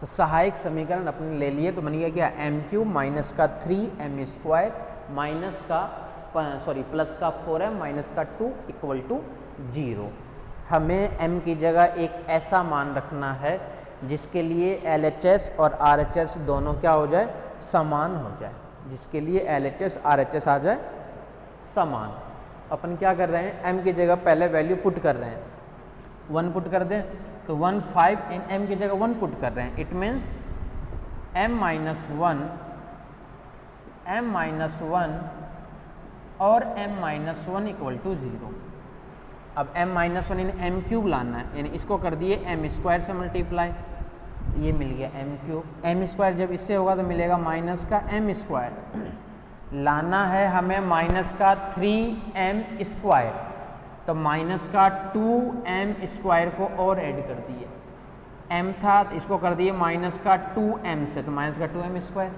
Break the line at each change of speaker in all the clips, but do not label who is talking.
तो सहायक समीकरण अपने ले लिए, तो बन गया क्या, एम क्यूब माइनस का 3m स्क्वायर माइनस का प्लस का 4m माइनस का 2 इक्वल टू 0। हमें m की जगह एक ऐसा मान रखना है जिसके लिए LHS और RHS दोनों क्या हो जाए, समान हो जाए, जिसके लिए LHS RHS आ जाए समान। अपन क्या कर रहे हैं, m की जगह पहले वैल्यू पुट कर रहे हैं, 1 पुट कर दें तो 1 5 इन m की जगह 1 पुट कर रहे हैं, इट मीन्स m माइनस 1 और m माइनस 1 इक्वल टू 0। अब m माइनस 1 इन m क्यूब लाना है, यानी इसको कर दिए m स्क्वायर से मल्टीप्लाई, ये मिल गया m क्यूब। m स्क्वायर जब इससे होगा तो मिलेगा माइनस का m स्क्वायर, लाना है हमें माइनस का 3m स्क्वायर, तो माइनस का 2m स्क्वायर को और ऐड कर दिए, m था तो इसको कर दिए माइनस का 2m से, तो माइनस का 2m स्क्वायर,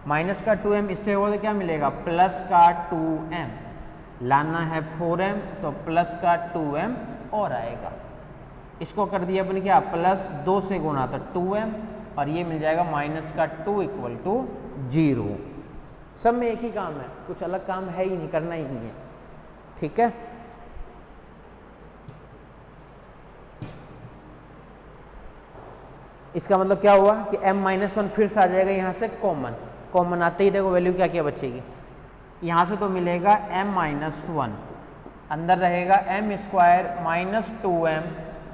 माइनस का 2m इससे होगा तो क्या मिलेगा, प्लस का 2m, लाना है 4m तो प्लस का 2m और आएगा, इसको कर दिया अपन क्या, प्लस 2 से गुना तो 2m, और ये मिल जाएगा माइनस का 2 इक्वल टू 0। सब में एक ही काम है, कुछ अलग काम है ही नहीं, करना ही नहीं है, ठीक है। इसका मतलब क्या हुआ कि m माइनस 1 फिर से आ जाएगा यहाँ से कॉमन, कॉमन आते ही देखो वैल्यू क्या क्या बचेगी, यहाँ से तो मिलेगा m माइनस 1, अंदर रहेगा m स्क्वायर माइनस 2m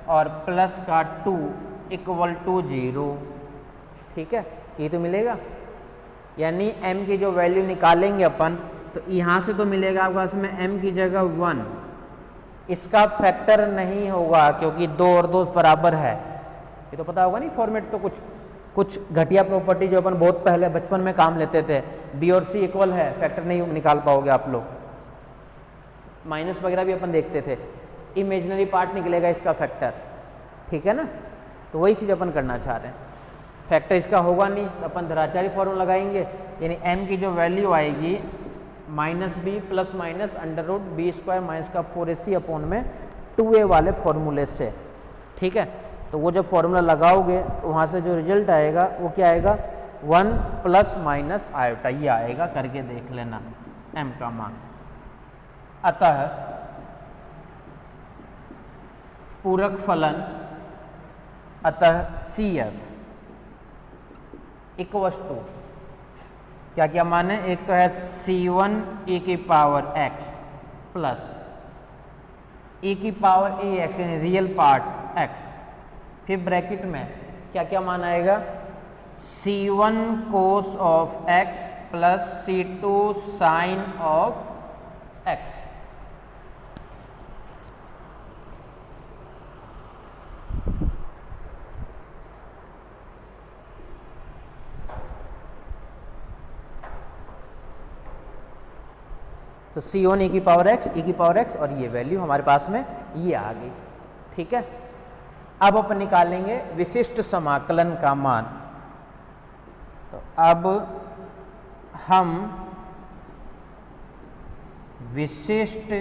और प्लस का 2 इक्वल टू 0, ठीक है, ये तो मिलेगा। यानी m की जो वैल्यू निकालेंगे अपन, तो यहाँ से तो मिलेगा आपके पास में m की जगह 1, इसका फैक्टर नहीं होगा क्योंकि 2 और 2 बराबर है, ये तो पता होगा नहीं फॉर्मेट, तो कुछ घटिया प्रॉपर्टी जो अपन बहुत पहले बचपन में काम लेते थे, b और c इक्वल है, फैक्टर नहीं निकाल पाओगे आप लोग, माइनस वगैरह भी अपन देखते थे, इमेजिनरी पार्ट निकलेगा इसका फैक्टर, ठीक है ना। तो वही चीज़ अपन करना चाह रहे हैं, फैक्टर इसका होगा नहीं तो अपन धराचारी फॉर्मूला लगाएंगे, यानी m की जो वैल्यू आएगी minus B plus minus under root B square minus का 4ac अपॉन में 2a वाले फॉर्मूले से, ठीक है। तो वो जब फॉर्मूला लगाओगे तो वहाँ से जो रिजल्ट आएगा वो क्या आएगा, 1 प्लस माइनस आयोटा, ये आएगा, करके देख लेना m का मान। अतः पूरक फलन, अतः CF इक्वल टू क्या क्या मान है, एक तो है C1 e की पावर x प्लस e की पावर ax यानी रियल पार्ट x, फिर ब्रैकेट में क्या क्या मान आएगा, C1 cos of x plus C2 sine of x। तो C1 e की पावर x और ये वैल्यू हमारे पास में ये आ गई, ठीक है। अब अपन निकालेंगे विशिष्ट समाकलन का मान, तो अब हम विशिष्ट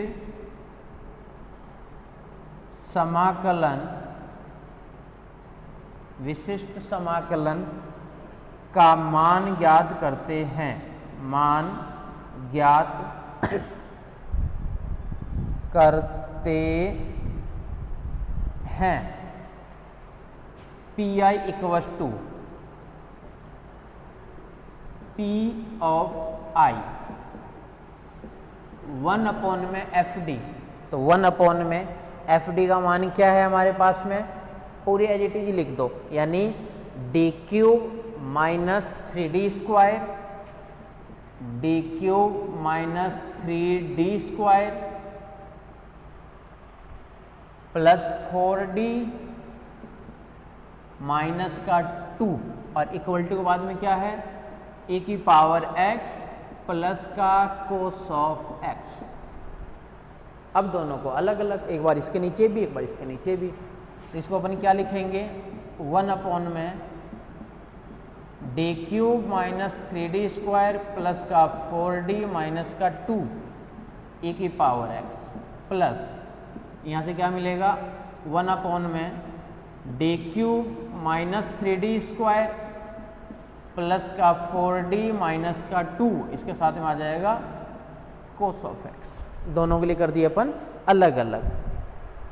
समाकलन का मान ज्ञात करते हैं, मान ज्ञात करते हैं। P I equals to P of I 1 upon में एफ डी, तो 1 अपॉन में एफ डी का मान क्या है हमारे पास में, पूरी एज इट इज लिख दो, यानी D cube minus 3d square, D cube minus 3d square plus 4d minus का 2 और इक्वल टू के बाद में क्या है, ए की पावर x प्लस का कोस ऑफ x। अब दोनों को अलग अलग, एक बार इसके नीचे भी एक बार इसके नीचे भी, तो इसको अपन क्या लिखेंगे, 1 अपॉन में D cube minus 3d square plus का 4d माइनस का 2 ए की पावर x प्लस यहाँ से क्या मिलेगा 1 अपॉन में D cube minus 3d square plus का 4d माइनस का 2, इसके साथ में आ जाएगा कोस ऑफ एक्स। दोनों के लिए कर दिए अपन अलग अलग।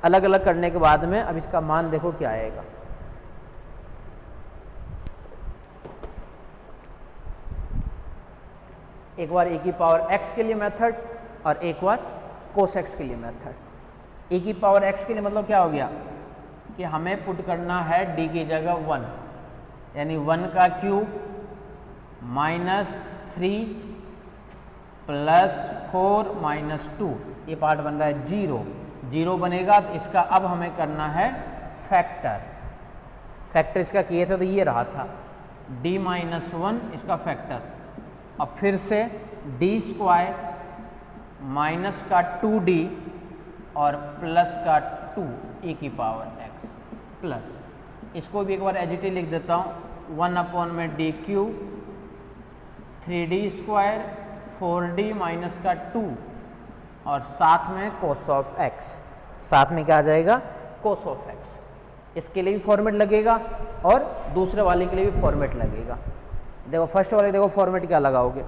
अलग अलग करने के बाद में अब इसका मान देखो क्या आएगा। एक बार e की पावर x के लिए मेथड और एक बार कोस x के लिए मेथड। e की पावर x के लिए मतलब क्या हो गया कि हमें पुट करना है d की जगह 1, यानी 1 का क्यूब माइनस 3 प्लस 4 माइनस 2, ये पार्ट बन रहा है 0। 0 बनेगा तो इसका अब हमें करना है फैक्टर। फैक्टर इसका किए थे तो ये रहा था d माइनस 1, इसका फैक्टर। अब फिर से d स्क्वायर माइनस का 2d और प्लस का 2 e की पावर x प्लस, इसको भी एक बार एज इट इज लिख देता हूँ 1 अपॉन में D cube 3d square 4d minus का 2 और साथ में कोस ऑफ x। साथ में क्या आ जाएगा कोस ऑफ x। इसके लिए भी फॉर्मेट लगेगा और दूसरे वाले के लिए भी फॉर्मेट लगेगा। देखो फर्स्ट वाले देखो फॉर्मेट क्या लगाओगे,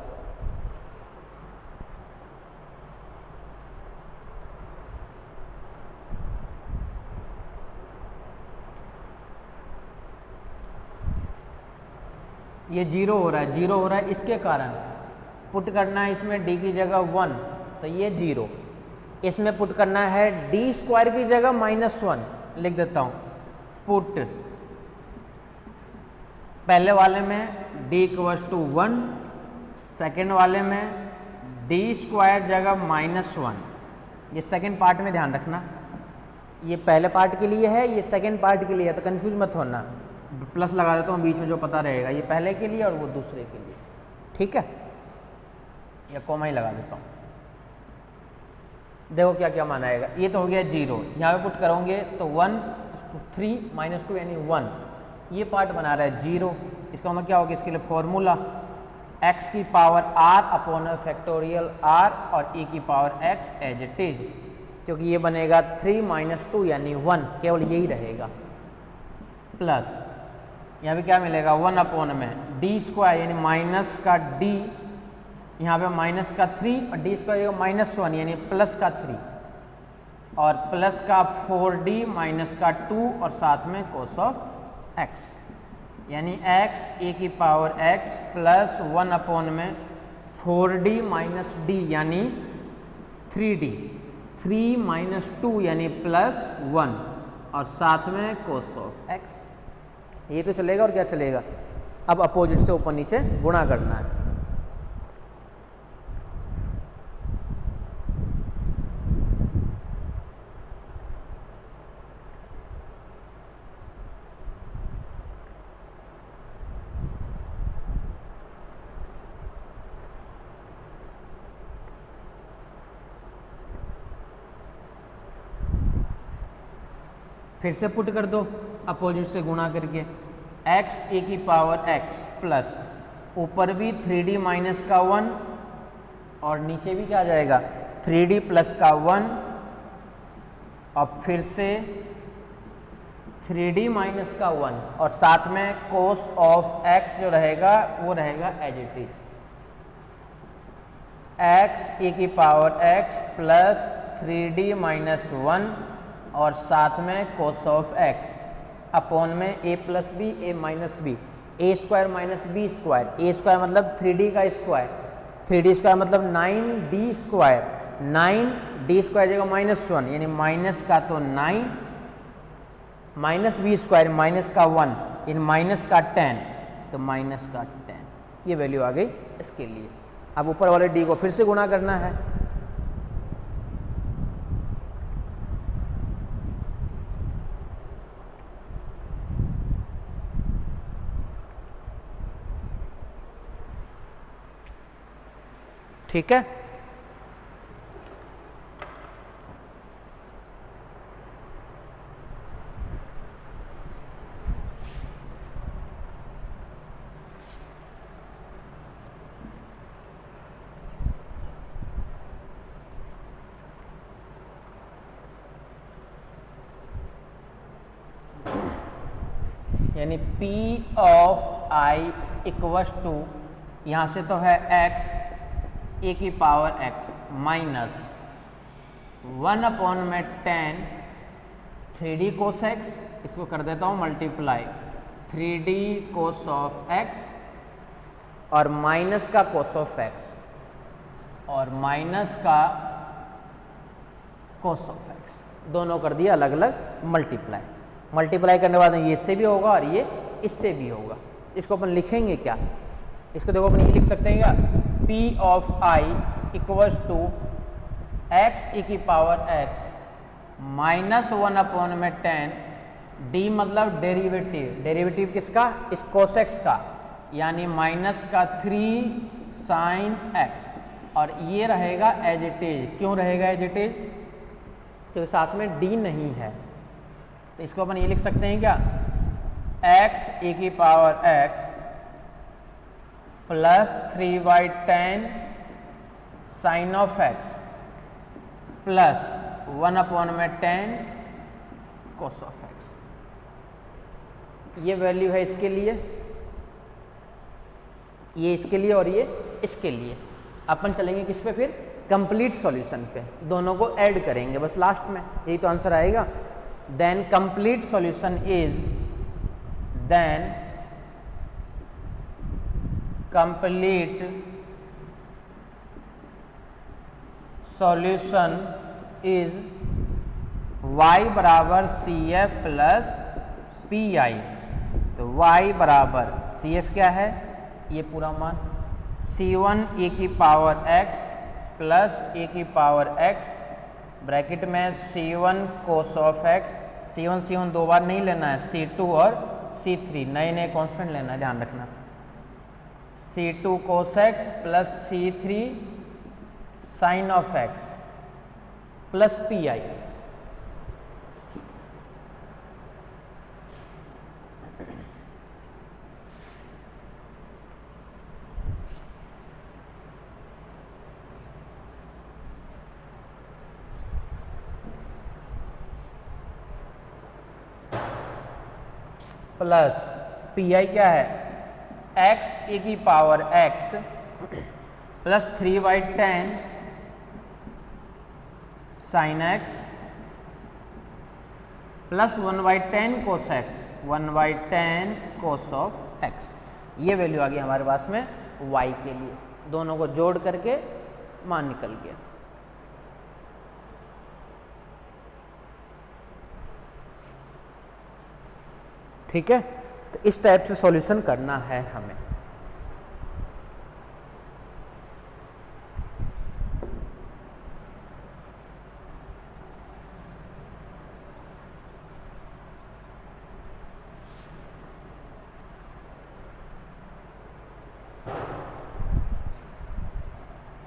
ये 0 हो रहा है। 0 हो रहा है इसके कारण पुट करना है इसमें d की जगह 1, तो ये 0। इसमें पुट करना है d स्क्वायर की जगह माइनस 1, लिख देता हूँ पुट पहले वाले में d इक्वल्स टू 1, सेकेंड वाले में d स्क्वायर जगह माइनस 1। ये सेकेंड पार्ट में ध्यान रखना, ये पहले पार्ट के लिए है, ये सेकेंड पार्ट के लिए है, तो कंफ्यूज मत होना। प्लस लगा देता हूँ बीच में जो पता रहेगा, ये पहले के लिए और वो दूसरे के लिए, ठीक है, या कॉमा ही लगा देता हूँ। देखो क्या क्या मान आएगा। ये तो हो गया 0, यहाँ पे पुट करोगे तो 1 3 माइनस 2 यानी 1, ये पार्ट बना रहा है 0। इसका मतलब क्या होगा, इसके लिए फॉर्मूला x की power r upon factorial r और e की power x as it is, क्योंकि ये बनेगा 3 माइनस 2 यानी 1, केवल यही रहेगा। प्लस यहाँ पे क्या मिलेगा 1 अपॉन में d स्क्वायर यानी माइनस का d, यहाँ पे माइनस का 3 और d स्क्वायर माइनस 1 यानी प्लस का 3 और प्लस का 4d माइनस का 2 और साथ में कोस ऑफ x, यानी x e की पावर x प्लस 1 अपॉन में 4d माइनस d यानी 3d, 3 माइनस 2 यानी प्लस 1 और साथ में कोस ऑफ x। ये तो चलेगा और क्या चलेगा। अब अपोजिट से ऊपर नीचे गुणा करना है। फिर से पुट कर दो अपोजिट से गुणा करके, x e की पावर x प्लस ऊपर भी 3d माइनस का 1 और नीचे भी क्या आ जाएगा 3d प्लस का 1 और फिर से 3d माइनस का 1 और साथ में कोस ऑफ x जो रहेगा वो रहेगा as it is, x e की power x plus 3d minus 1 और साथ में कोस ऑफ x अपॉन में a plus B a minus B, A square minus B square, A square मतलब 3d का स्क्वायर, 3d स्क्वायर मतलब 9d square, 9d square जगह minus 1 यानी minus का तो 9 माइनस बी स्क्वायर माइनस का 1 यानी माइनस का 10, तो माइनस का 10 ये वैल्यू आ गई इसके लिए। अब ऊपर वाले d को फिर से गुणा करना है। ठीक है, यानी P of I equals to, यहाँ से तो है x ए की पावर x माइनस 1 में 10 3d कोस x, इसको कर देता हूँ multiply 3d cos of x और माइनस का कोस ऑफ x और माइनस का कोस ऑफ x, दोनों कर दिया अलग अलग मल्टीप्लाई। मल्टीप्लाई करने के बाद ये इससे भी होगा और ये इससे भी होगा। इसको अपन लिखेंगे क्या, इसको देखो अपन ये लिख सकते हैं क्या, P of I equals to x e की पावर x माइनस 1 में 10 d मतलब डेरिवेटिव, डेरिवेटिव किसका, इस कोस x का, यानी माइनस का 3 साइन x और ये रहेगा एज इट इज। क्यों रहेगा एज इट इज, क्योंकि साथ में d नहीं है। तो इसको अपन ये लिख सकते हैं क्या, x e की power x plus 3/10 sine of x plus 1 में 10 कोस ऑफ x। ये वैल्यू है इसके लिए, ये इसके लिए और ये इसके लिए। अपन चलेंगे किस पे फिर, कंप्लीट सॉल्यूशन पे, दोनों को ऐड करेंगे बस लास्ट में, यही तो आंसर आएगा। Then complete solution is, then complete solution is y बराबर CF प्लस PI। तो y बराबर CF क्या है, ये पूरा मान C1 e की पावर x प्लस e की पावर x ब्रैकेट में C1 cos of x, C1 दो बार नहीं लेना है, C2 और C3 नए नए कॉन्स्टेंट लेना है, ध्यान रखना। C2 cos x plus C3 sine of x plus PI। Plus PI क्या है, x e की power x plus 3/10 sine x plus 1/10 cos x, 1/10 cos of x। ये वैल्यू आ गई हमारे पास में y के लिए, दोनों को जोड़ करके मान निकल गया। ठीक है, तो इस टाइप से सॉल्यूशन करना है हमें।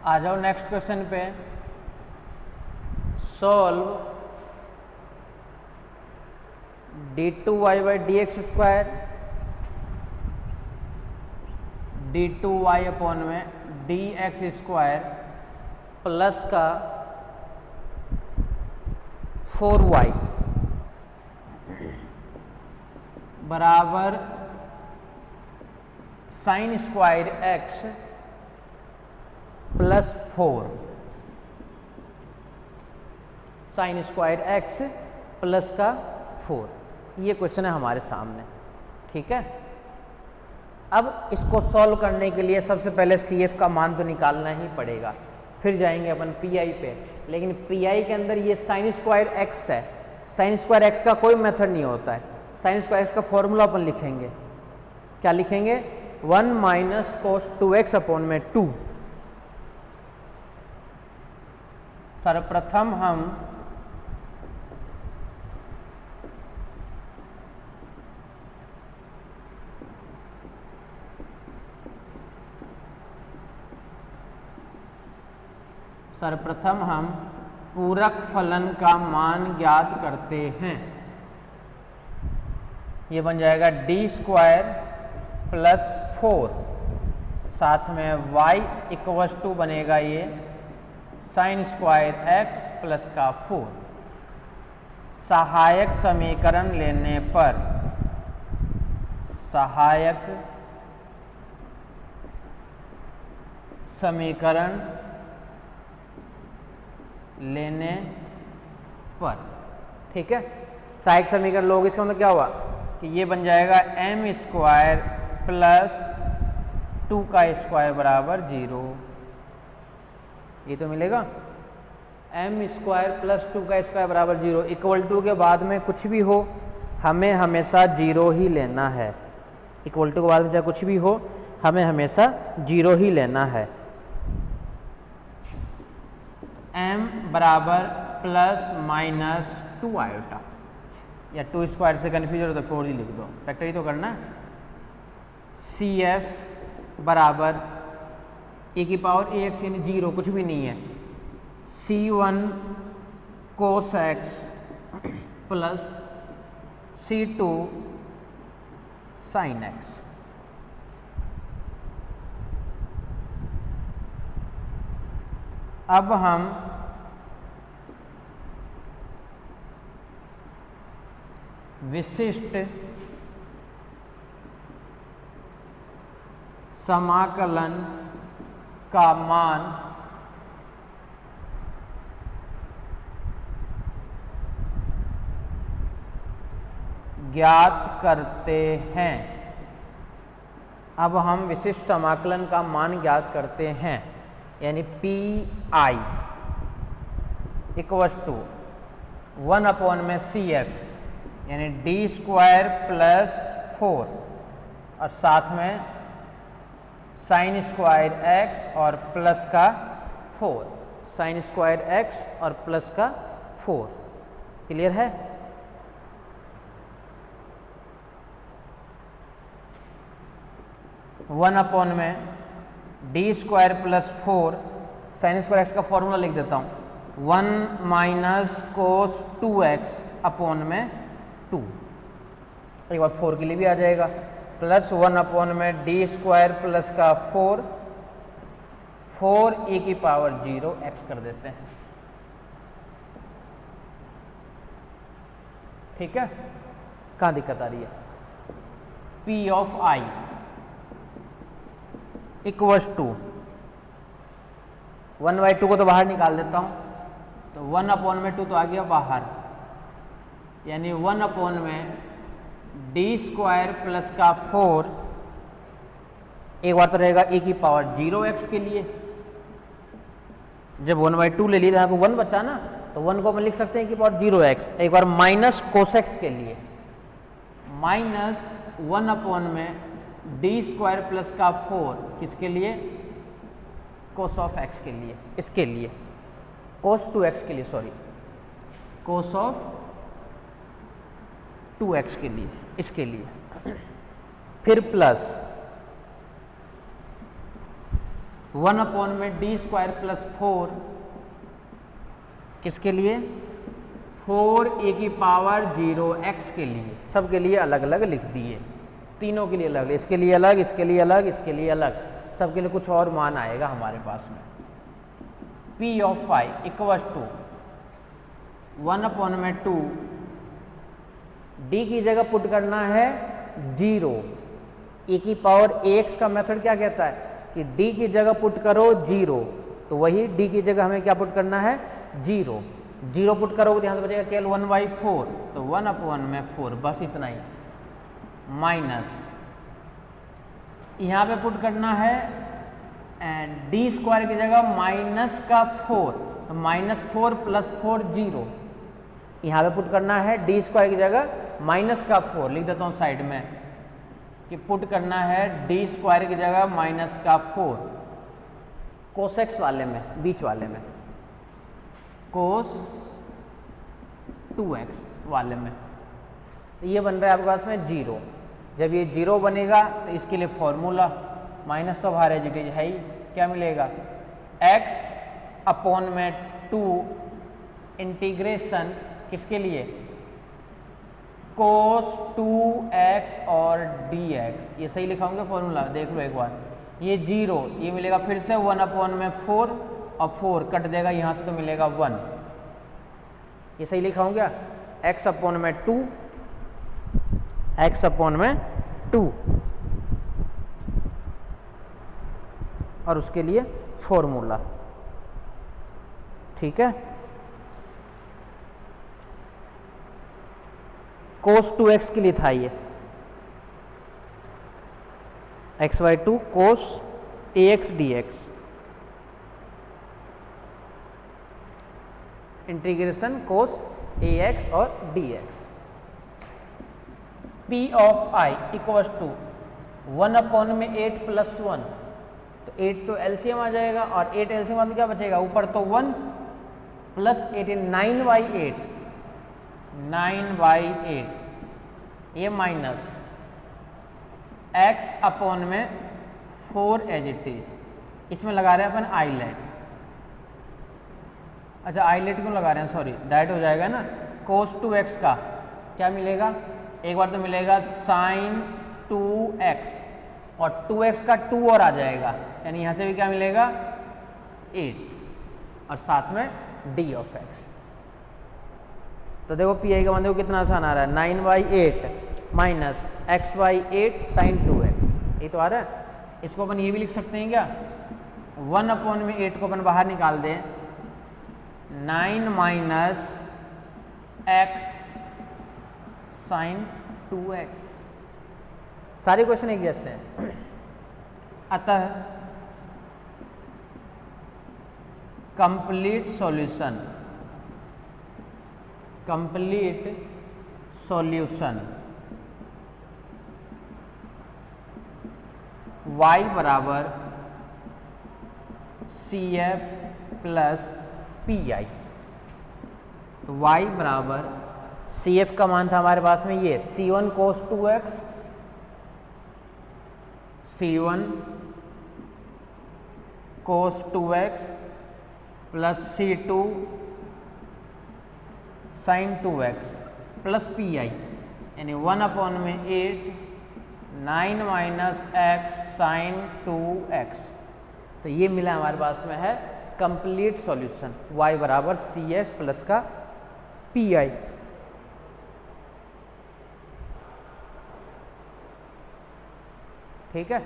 आ जाओ नेक्स्ट क्वेश्चन पे, solve d2y/dx square d2y upon में dx स्क्वायर प्लस का 4y बराबर sine square x plus 4, sine square x plus का 4। ये क्वेश्चन है हमारे सामने। ठीक है, अब इसको सॉल्व करने के लिए सबसे पहले CF का मान तो निकालना ही पड़ेगा, फिर जाएंगे अपन PI पे। लेकिन PI के अंदर ये साइन स्क्वायर x है, साइन स्क्वायर x का कोई मेथड नहीं होता है। साइन स्क्वायर x का फॉर्मूला अपन लिखेंगे, क्या लिखेंगे, 1 माइनस कोस 2x अपॉन में 2। सर्वप्रथम हम पूरक फलन का मान ज्ञात करते हैं। ये बन जाएगा d स्क्वायर प्लस 4, साथ में y इक्वस टू बनेगा ये साइन स्क्वायर x प्लस का 4। सहायक समीकरण लेने पर सहायक समीकरण लेने पर, ठीक है। सहायक समीकरण लोग, इसका मतलब क्या हुआ कि ये बन जाएगा m स्क्वायर प्लस 2 का स्क्वायर बराबर 0। ये तो मिलेगा m स्क्वायर प्लस 2 का स्क्वायर बराबर 0। इक्वल टू के बाद में कुछ भी हो हमें हमेशा 0 ही लेना है। इक्वल टू के बाद में चाहे कुछ भी हो हमें हमेशा 0 ही लेना है। m बराबर प्लस माइनस 2 आयोटा, या 2 स्क्वायर से कन्फ्यूज हो तो 4 ही लिख दो, फैक्टरी तो करना है। CF बराबर e की पावर ax यानी 0 कुछ भी नहीं है, C1 cos x plus C2 sin x। अब हम विशिष्ट समाकलन का मान ज्ञात करते हैं। अब हम विशिष्ट समाकलन का मान ज्ञात करते हैं, यानी P I equals to 1 upon में सी एफ यानी डी स्क्वायर प्लस 4 और साथ में साइन स्क्वायर एक्स और प्लस का 4, साइन स्क्वायर एक्स और प्लस का 4। क्लियर है? वन अपॉन में D square plus 4 sine square X का फॉर्मूला लिख देता हूँ, 1 माइनस कोस 2x अपॉन में 2, एक बार 4 के लिए भी आ जाएगा, प्लस 1 अपॉन में डी स्क्वायर प्लस का 4 e की पावर 0 x कर देते हैं। ठीक है, कहाँ दिक्कत आ रही है? P of I equals to 1/2 को तो बाहर निकाल देता हूं, तो 1 अपॉन में 2 तो आ गया बाहर, यानी 1 अपॉन में डी स्क्वायर प्लस का 4, एक बार तो रहेगा e की पावर 0x के लिए, जब 1/2 ले लिया यहाँ पे 1 बचा ना, तो 1 को हम लिख सकते हैं e की पावर 0x, एक बार माइनस कोस x के लिए, माइनस 1 अपॉन में डी स्क्वायर प्लस का 4 किसके लिए? कोस ऑफ x के लिए, इसके लिए कोस 2x के लिए, सॉरी कोस ऑफ 2x के लिए, इसके लिए, फिर प्लस 1 अपॉन में डी स्क्वायर प्लस 4 किसके लिए? 4 e की पावर 0x के लिए, सबके लिए अलग अलग लिख दिए, तीनों के लिए अलग, इसके लिए अलग, इसके लिए अलग, इसके लिए अलग, सबके लिए कुछ और मान आएगा हमारे पास में। P of I equals to 1 upon में 2, D की जगह पुट करना है 0, e की पावर ax का मेथड क्या कहता है कि D की जगह पुट करो 0, तो वही D की जगह हमें क्या पुट करना है? 0 पुट करोगे तो यहाँ से बचेगा केवल 1/4, तो 1 अपॉन में 4, बस इतना ही, माइनस यहाँ पे पुट करना है एंड डी स्क्वायर की जगह माइनस का 4, तो -4 प्लस 4 0, यहाँ पे पुट करना है डी स्क्वायर की जगह माइनस का 4, लिख देता हूँ साइड में कि पुट करना है डी स्क्वायर की जगह माइनस का 4, कोस एक्स वाले में, बीच वाले में, कोस 2x वाले में, ये बन रहा है आपके पास में 0। जब ये 0 बनेगा तो इसके लिए फॉर्मूला, माइनस तो बाहर है ही, क्या मिलेगा? x अपॉन में 2 इंटीग्रेशन किसके लिए? कोस 2x और dx, ये सही लिखाऊंगे फॉर्मूला, देख लो एक बार, ये 0, ये मिलेगा फिर से 1 अपॉन में 4 और 4 कट देगा यहाँ से तो मिलेगा 1, ये सही लिखा हूँ क्या? x अपॉन में 2, x अपॉन में 2 और उसके लिए फॉर्मूला। ठीक है, cos 2x के लिए था ये x/2 cos ax dx, integration cos ax और dx। p of i equal to 1/8 plus 1, तो 8 तो एलसीएम आ जाएगा और 8 एलसीएम में क्या बचेगा, ऊपर तो 1 प्लस 18 9/8 ये माइनस x अपॉन में 4 एज इट इज, इसमें लगा रहे हैं अपन आईलेट। अच्छा आईलेट क्यों लगा रहे हैं, सॉरी डायरेक्ट हो जाएगा ना। cos 2x का क्या मिलेगा, एक बार तो मिलेगा sin 2x और 2x का 2 और आ जाएगा, यानी यहाँ से भी क्या मिलेगा 8 और साथ में d ऑफ x। तो देखो पी आई का मान देखो कितना आसान आ रहा है, 9/8 माइनस x/8 sin 2x, ये तो आ रहा है। इसको अपन ये भी लिख सकते हैं क्या, 1/8 को अपन बाहर निकाल दें, 9 माइनस x sin 2x। सारे क्वेश्चन एक जैसे हैं। अतः कंप्लीट सॉल्यूशन y बराबर CF प्लस PI। तो y बराबर CF का मान था हमारे पास में ये C1 cos 2x, C1 cos 2x plus C2 sin 2x plus PI, यानी 1/8 9 माइनस x sin 2x। तो ये मिला हमारे पास में है कंप्लीट सॉल्यूशन y बराबर CF प्लस का PI। ठीक है,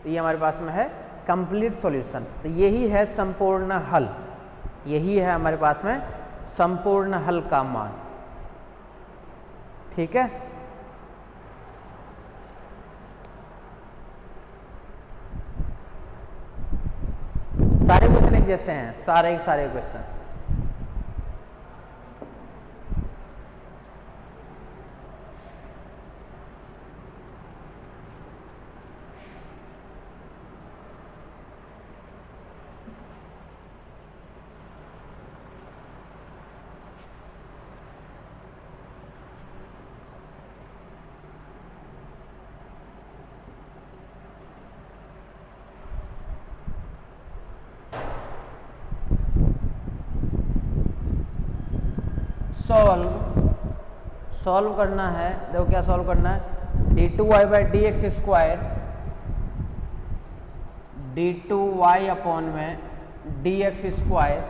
तो ये हमारे पास में है कंप्लीट सॉल्यूशन। तो यही है संपूर्ण हल, यही है हमारे पास में संपूर्ण हल का मान। ठीक है, सारे क्वेश्चन एक जैसे हैं, सारे क्वेश्चन। सॉल्व करना है, देखो क्या सॉल्व करना है, d2y/dx स्क्वायर d2y अपॉन में dx square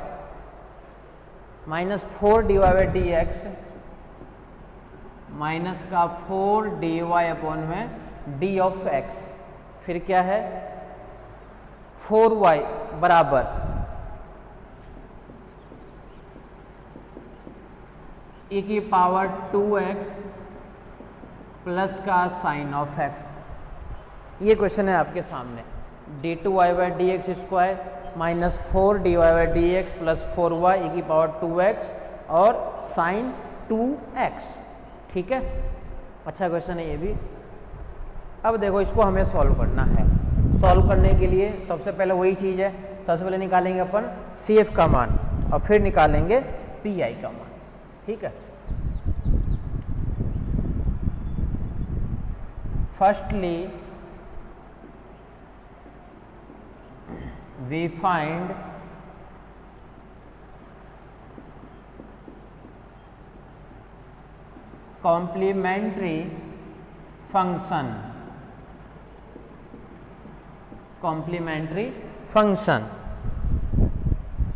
minus 4dy/dx minus का 4dy अपॉन में d ऑफ x, फिर क्या है 4y बराबर e की पावर 2x प्लस का साइन ऑफ x। ये क्वेश्चन है आपके सामने, d2y/dx square minus 4dy/dx plus 4y e की पावर 2x और साइन 2x। ठीक है, अच्छा क्वेश्चन है ये भी। अब देखो इसको हमें सॉल्व करना है। सॉल्व करने के लिए सबसे पहले वही चीज़ है, सबसे पहले निकालेंगे अपन CF का मान और फिर निकालेंगे PI का मान। ठीक है, firstly we find complementary function.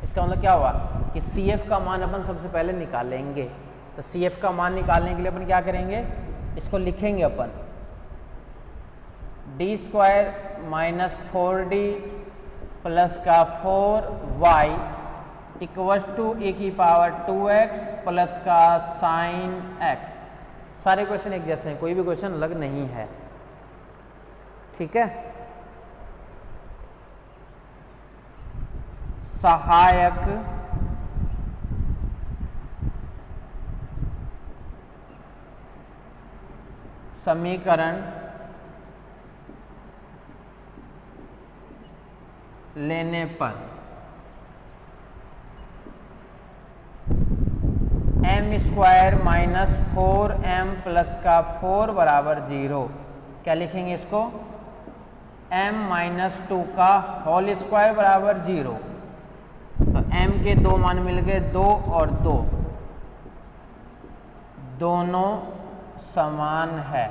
इसका मतलब क्या हुआ कि CF का मान अपन सबसे पहले निकालेंगे। तो CF का मान निकालने के लिए अपन क्या करेंगे, इसको लिखेंगे अपन D square minus 4d plus का 4y इक्वल्स टू ए की पावर 2x प्लस का साइन x। सारे क्वेश्चन एक जैसे हैं, कोई भी क्वेश्चन अलग नहीं है। ठीक है, सहायक समीकरण लेने पर M square minus 4m plus का 4 बराबर 0। क्या लिखेंगे इसको? m माइनस 2 का होल स्क्वायर बराबर 0। तो m के दो मान मिल गए, 2 और 2, दोनों समान है,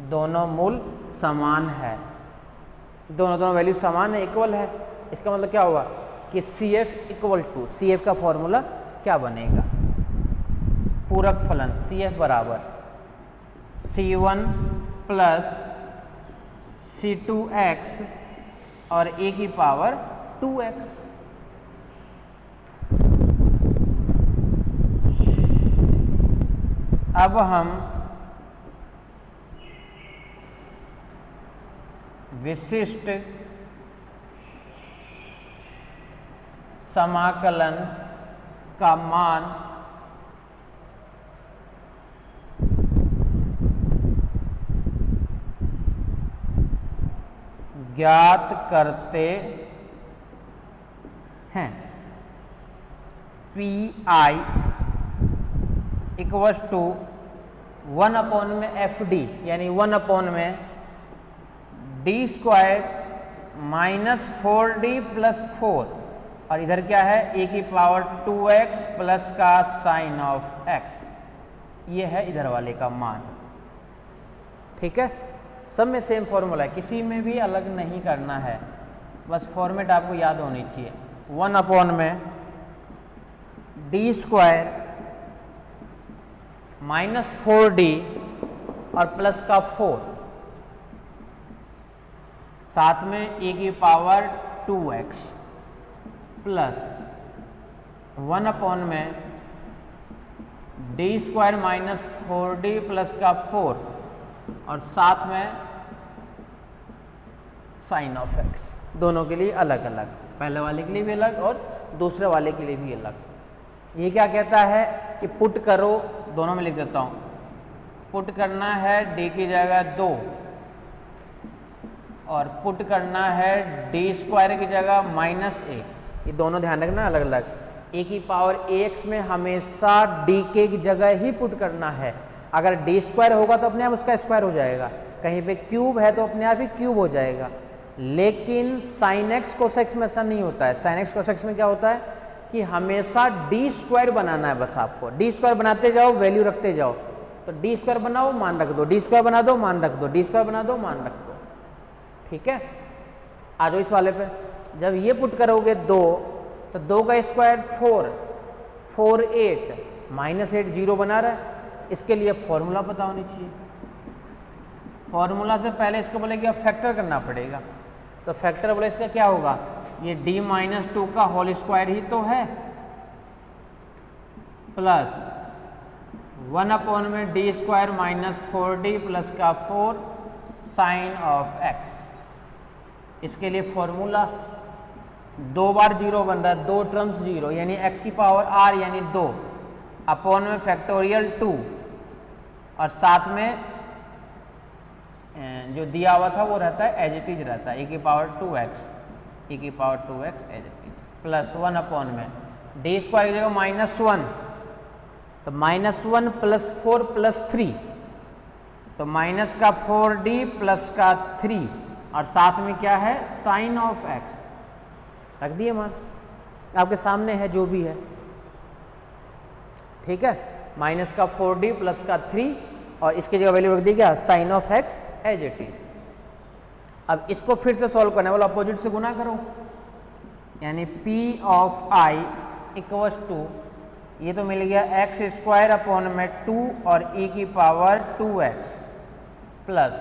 दोनों मूल समान है, दोनों वैल्यू समान है, इक्वल है। इसका मतलब क्या होगा कि CF इक्वल टू, CF का फॉर्मूला क्या बनेगा? पूरक फलन CF बराबर C1 प्लस C2x और a की पावर 2x। अब हम विशिष्ट समाकलन का मान ज्ञात करते हैं। PI इक्वल्स टू 1 अपॉन में FD, यानी 1 अपॉन में D square minus 4d plus 4, और इधर क्या है, a की पावर 2x प्लस का साइन ऑफ x। ये है इधर वाले का मान। ठीक है, सब में सेम फॉर्मूला है, किसी में भी अलग नहीं करना है, बस फॉर्मेट आपको याद होनी चाहिए। 1 अपॉन में डी स्क्वायर माइनस 4d और प्लस का 4, साथ में a की पावर 2x प्लस 1 अपॉन में D square minus 4d plus का 4 और साथ में साइन ऑफ x। दोनों के लिए अलग अलग, पहले वाले के लिए भी अलग और दूसरे वाले के लिए भी अलग। ये क्या कहता है कि पुट करो, दोनों में लिख देता हूं, पुट करना है d की जगह 2 और पुट करना है डी स्क्वायर की जगह माइनस a। ये दोनों ध्यान रखना अलग अलग। a की पावर ax में हमेशा dk की जगह ही पुट करना है। अगर डी स्क्वायर होगा तो अपने आप उसका स्क्वायर हो जाएगा, कहीं पे क्यूब है तो अपने आप ही क्यूब हो जाएगा। लेकिन साइन एक्स कोसेक्स में ऐसा नहीं होता है। साइन एक्स कोसेक्स में क्या होता है कि हमेशा डी स्क्वायर बनाना है, बस आपको डी स्क्वायर बनाते जाओ, वैल्यू रखते जाओ। तो डी स्क्वायर बनाओ, मान रख दो, डी स्क्वायर बना दो, मान रख दो, डी स्क्वायर बना दो, मान रख दो। ठीक है, आ जाओ इस वाले पे। जब ये पुट करोगे 2, तो 2 का स्क्वायर 4, 4 8, माइनस 8 0 बना रहा है। इसके लिए फॉर्मूला पता होनी चाहिए। फॉर्मूला से पहले इसको बोले कि अब फैक्टर करना पड़ेगा, तो फैक्टर बोले इसका क्या होगा, ये d माइनस 2 का होल स्क्वायर ही तो है, प्लस 1 अपॉन में D square minus 4d plus का 4 साइन ऑफ x। इसके लिए फॉर्मूला 2 बार 0 बन रहा है, 2 टर्म्स 0, यानी x की पावर r यानी 2 अपॉन में फैक्टोरियल 2 और साथ में जो दिया हुआ था वो रहता है एज इट इज रहता है, e की पावर 2x, e की power 2x as it is, plus 1 upon में डी स्क्वायर की जगह माइनस 1, तो माइनस 1 प्लस 4 प्लस 3, तो माइनस का 4d प्लस का 3 और साथ में क्या है, साइन ऑफ x। रख दिए मान, आपके सामने है जो भी है। ठीक है, माइनस का 4d प्लस का 3 और इसकी जगह वैल्यू रख दी क्या, sine of x as it is. अब इसको फिर से सॉल्व करना है, बोला अपोजिट से गुना करो, यानी p of i equals to, ये तो मिल गया x स्क्वायर अपॉन में 2 और e की पावर 2x प्लस,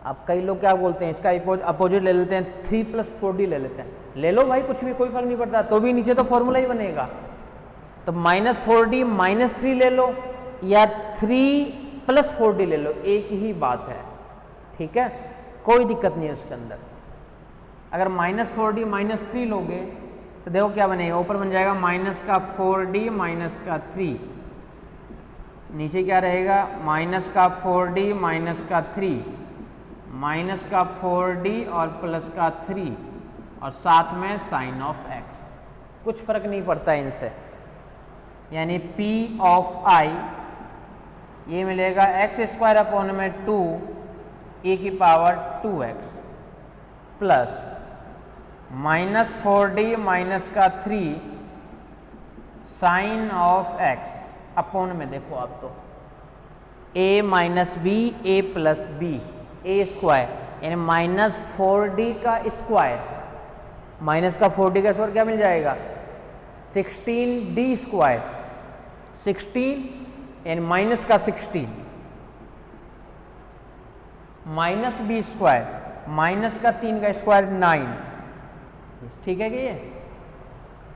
अब कई लोग क्या बोलते हैं, इसका अपोजिट ले लेते हैं, 3 + 4d ले लेते हैं। ले लो भाई, कुछ भी, कोई फर्क नहीं पड़ता, तो भी नीचे तो फॉर्मूला ही बनेगा। तो -4d -3 ले लो या 3 + 4d ले लो, एक ही बात है, ठीक है, कोई दिक्कत नहीं है उसके अंदर। अगर -4d -3 लोगे तो देखो क्या बनेगा, ऊपर बन जाएगा -4d -3, नीचे क्या रहेगा -4d -3 -4d और +3 और साथ में sin of x, कुछ फर्क नहीं पड़ता इनसे। यानी P of I ये मिलेगा x² / 2e⁻²x plus -4d -3 sin of x upon में, देखो आप तो a - b a + b a² यानी -4d का स्क्वायर, माइनस का 4d का स्क्वायर क्या मिल जाएगा 16d², 16 यानी माइनस का 16 -b², माइनस का 3 का स्क्वायर 9, ठीक है कि ये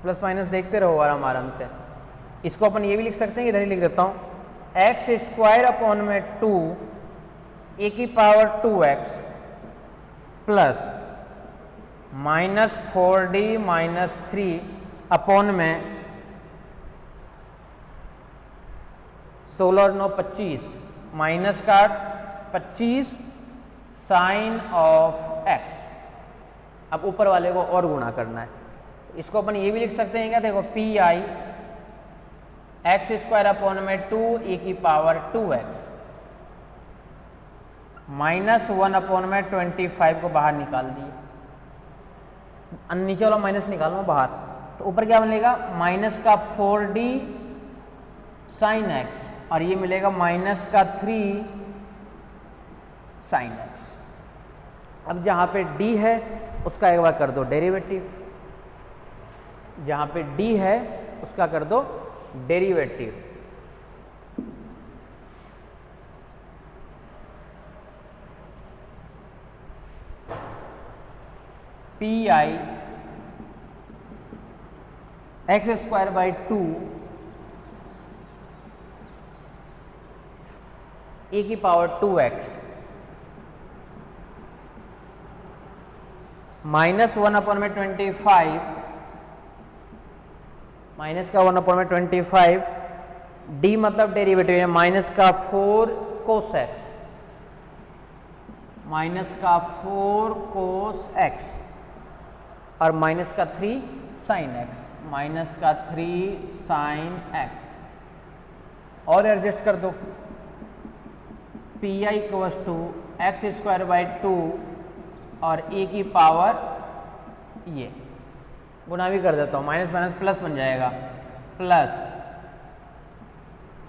प्लस माइनस देखते रहो आराम आराम से। इसको अपन ये भी लिख सकते हैं, इधर ही लिख देता हूँ, x² / 2 e⁻²x plus -4d -3 upon में 16 और 9 25 माइनस का 25 साइन ऑफ x। अब ऊपर वाले को और गुणा करना है, इसको अपन ये भी लिख सकते हैं क्या, देखो pi x² / 2 e⁻²x -1/25 को बाहर निकाल दिए, नीचे वाला माइनस निकालो बाहर, तो ऊपर क्या मिलेगा -4d sin x और ये मिलेगा -3 sin x। अब जहाँ पे d है उसका एक बार कर दो डेरिवेटिव, जहाँ पे d है उसका कर दो derivative. pi x² / 2 e⁻²x -1/25 minus का 1/25 d मतलब डेरिवेटिव है माइनस का 4 cos x, माइनस का 4 cos x और माइनस का 3 sin x, माइनस का 3 sin x और एडजस्ट कर दो। pi = x² / 2 और e की पावर ये गुना भी कर देता हूँ, माइनस माइनस प्लस बन जाएगा, प्लस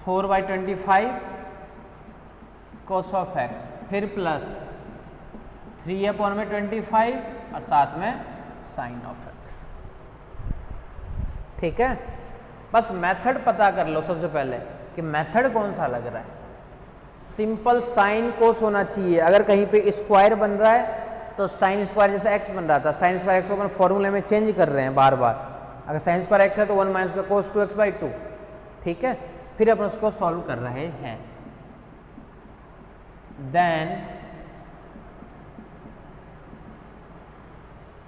4/25 cos of x, फिर प्लस 3/25 और साथ में sin of x, ठीक है। बस मेथड पता कर लो सबसे पहले कि मेथड कौन सा लग रहा है। सिंपल साइन कोस होना चाहिए, अगर कहीं पे स्क्वायर बन रहा है तो साइन स्क्वायर जैसे x बन रहा था, साइन स्क्वायर x को अपन फॉर्मूले में चेंज कर रहे हैं बार बार। अगर साइन स्क्वायर x है तो 1 - का cos 2x/2, ठीक है। फिर अपन उसको सॉल्व कर रहे हैं। Then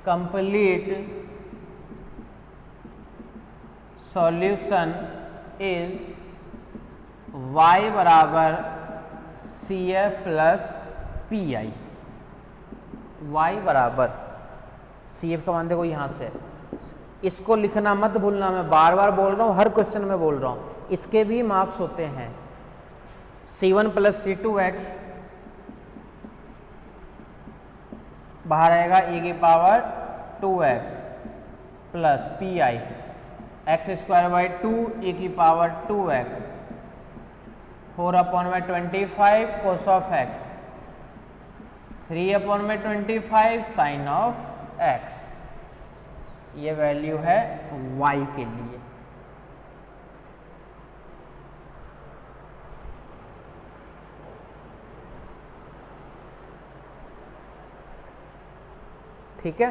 complete solution is y बराबर CF प्लस PI, y बराबर CF का मान देखो यहाँ से, इसको लिखना मत भूलना, मैं बार बार बोल रहा हूँ, हर क्वेश्चन में बोल रहा हूँ, इसके भी मार्क्स होते हैं। C1 + C2x बाहर आएगा e⁻²x plus PI x² / 2 e⁻²x 4/25 cos of x 3/25 sin of x, ये वैल्यू है y के लिए। ठीक है,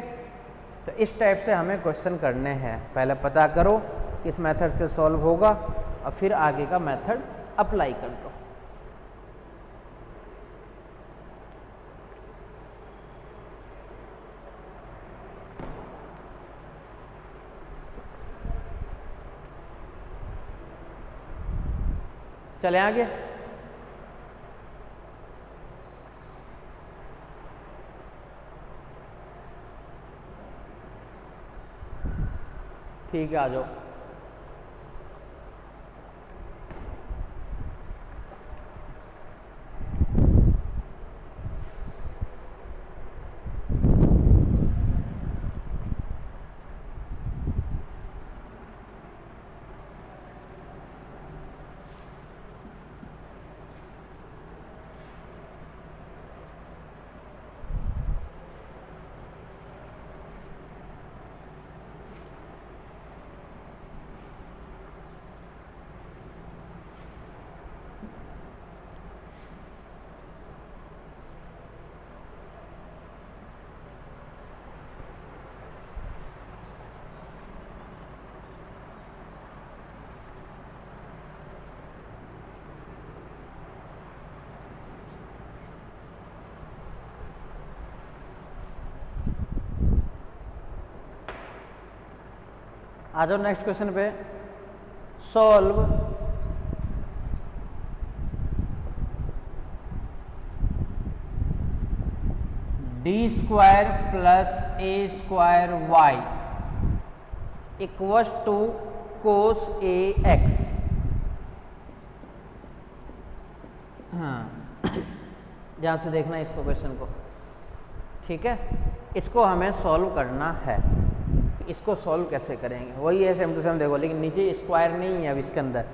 तो इस टाइप से हमें क्वेश्चन करने हैं। पहले पता करो किस मेथड से सॉल्व होगा और फिर आगे का मेथड अप्लाई कर दो। चले आगे। ठीक है, आ जाओ। आ जाओ नेक्स्ट क्वेश्चन पे। Solve D square plus A square Y equals to cos A X. हाँ, ध्यान से देखना इसको, क्वेश्चन को, ठीक है। इसको हमें सॉल्व करना है। इसको सॉल्व कैसे करेंगे, वही है सेम टू सेम, देखो, लेकिन नीचे स्क्वायर नहीं है अब इसके अंदर,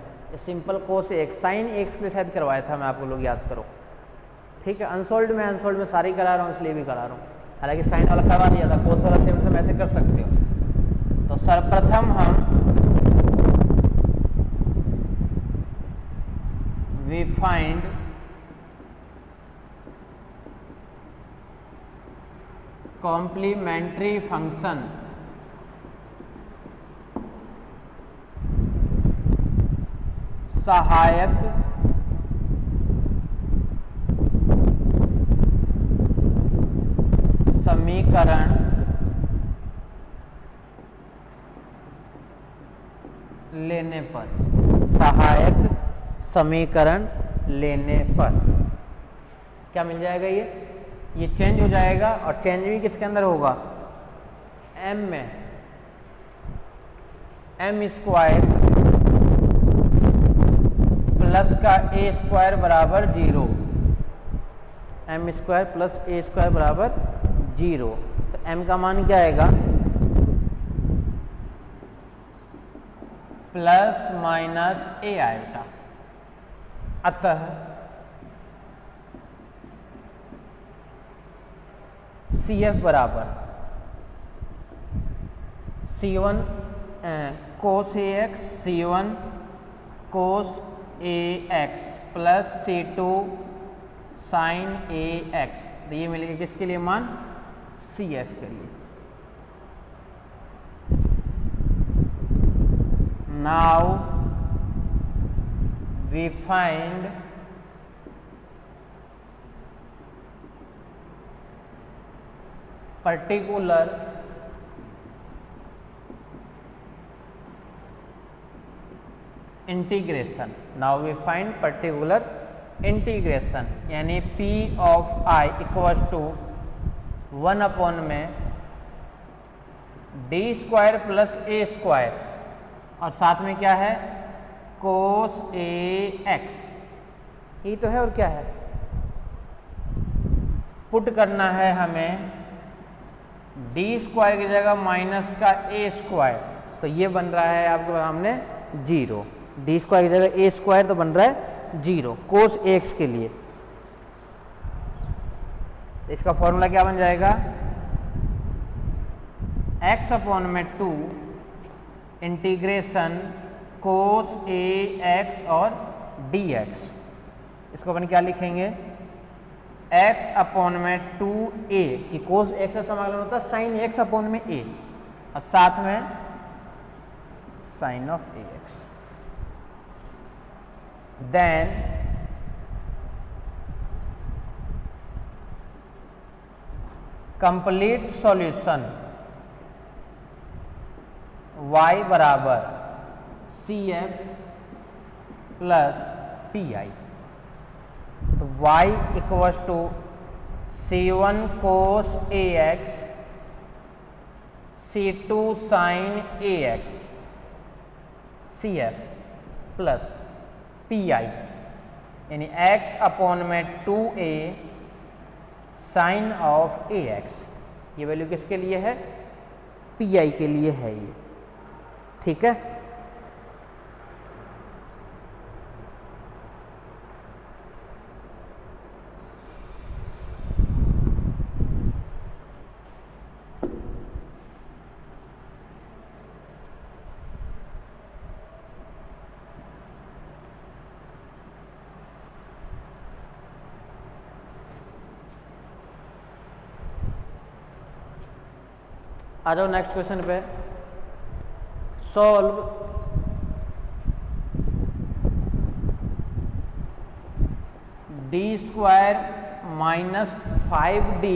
simple cos x, sine x के लिए शायद करवाया था मैं, आपको लोग याद करो, ठीक है। अनसोल्ड में सारी करा रहा हूँ, इसलिए भी करा रहा हूँ, हालांकि साइन वाला करवा दिया था, कोस वाला सेम सेम ऐसे कर सकते हो। तो सर्वप्रथम हम वी फाइंड कॉम्प्लीमेंट्री फंक्शन सहायक समीकरण लेने पर, सहायक समीकरण लेने पर क्या मिल जाएगा, ये चेंज हो जाएगा, और चेंज भी किसके अंदर होगा, m में, m स्क्वायर प्लस का ए स्क्वायर बराबर 0, m square plus A square बराबर 0। तो m का मान क्या आएगा, प्लस माइनस ए आएगा। अतः CF बराबर C1 cos A X, C1 cos A X plus C2 sine A X. तो ये मिलेगा किसके लिए मान, CF के लिए। Now we find particular integration. Now we find particular integration, यानी P of I equal to 1 upon में D square plus A square, और साथ में क्या है, कोस ए एक्स, ये तो है, और क्या है, पुट करना है हमें डी स्क्वायर की जगह माइनस का ए स्क्वायर, तो ये बन रहा है आपके सामने 0, डी स्क्वायर की जगह ए स्क्वायर तो बन रहा है 0 कोस एक्स के लिए। इसका फॉर्मूला क्या बन जाएगा, x अपॉन में 2 इंटीग्रेशन कोस ए एक्स और डी एक्स। इसको अपन क्या लिखेंगे, x अपॉन में 2a कि कोस x का समाकलन होता है साइन x अपॉन में a और साथ में sine of ax। Then complete solution y बराबर CF प्लस PI। तो y equals to C1 cos AX C2 sin AX CF plus PI यानी x अपॉन में 2a साइन ऑफ AX। ये value किसके लिए है? PI के लिए है ये, ठीक है। आ जाओ नेक्स्ट क्वेश्चन पे। Solve d² minus 5d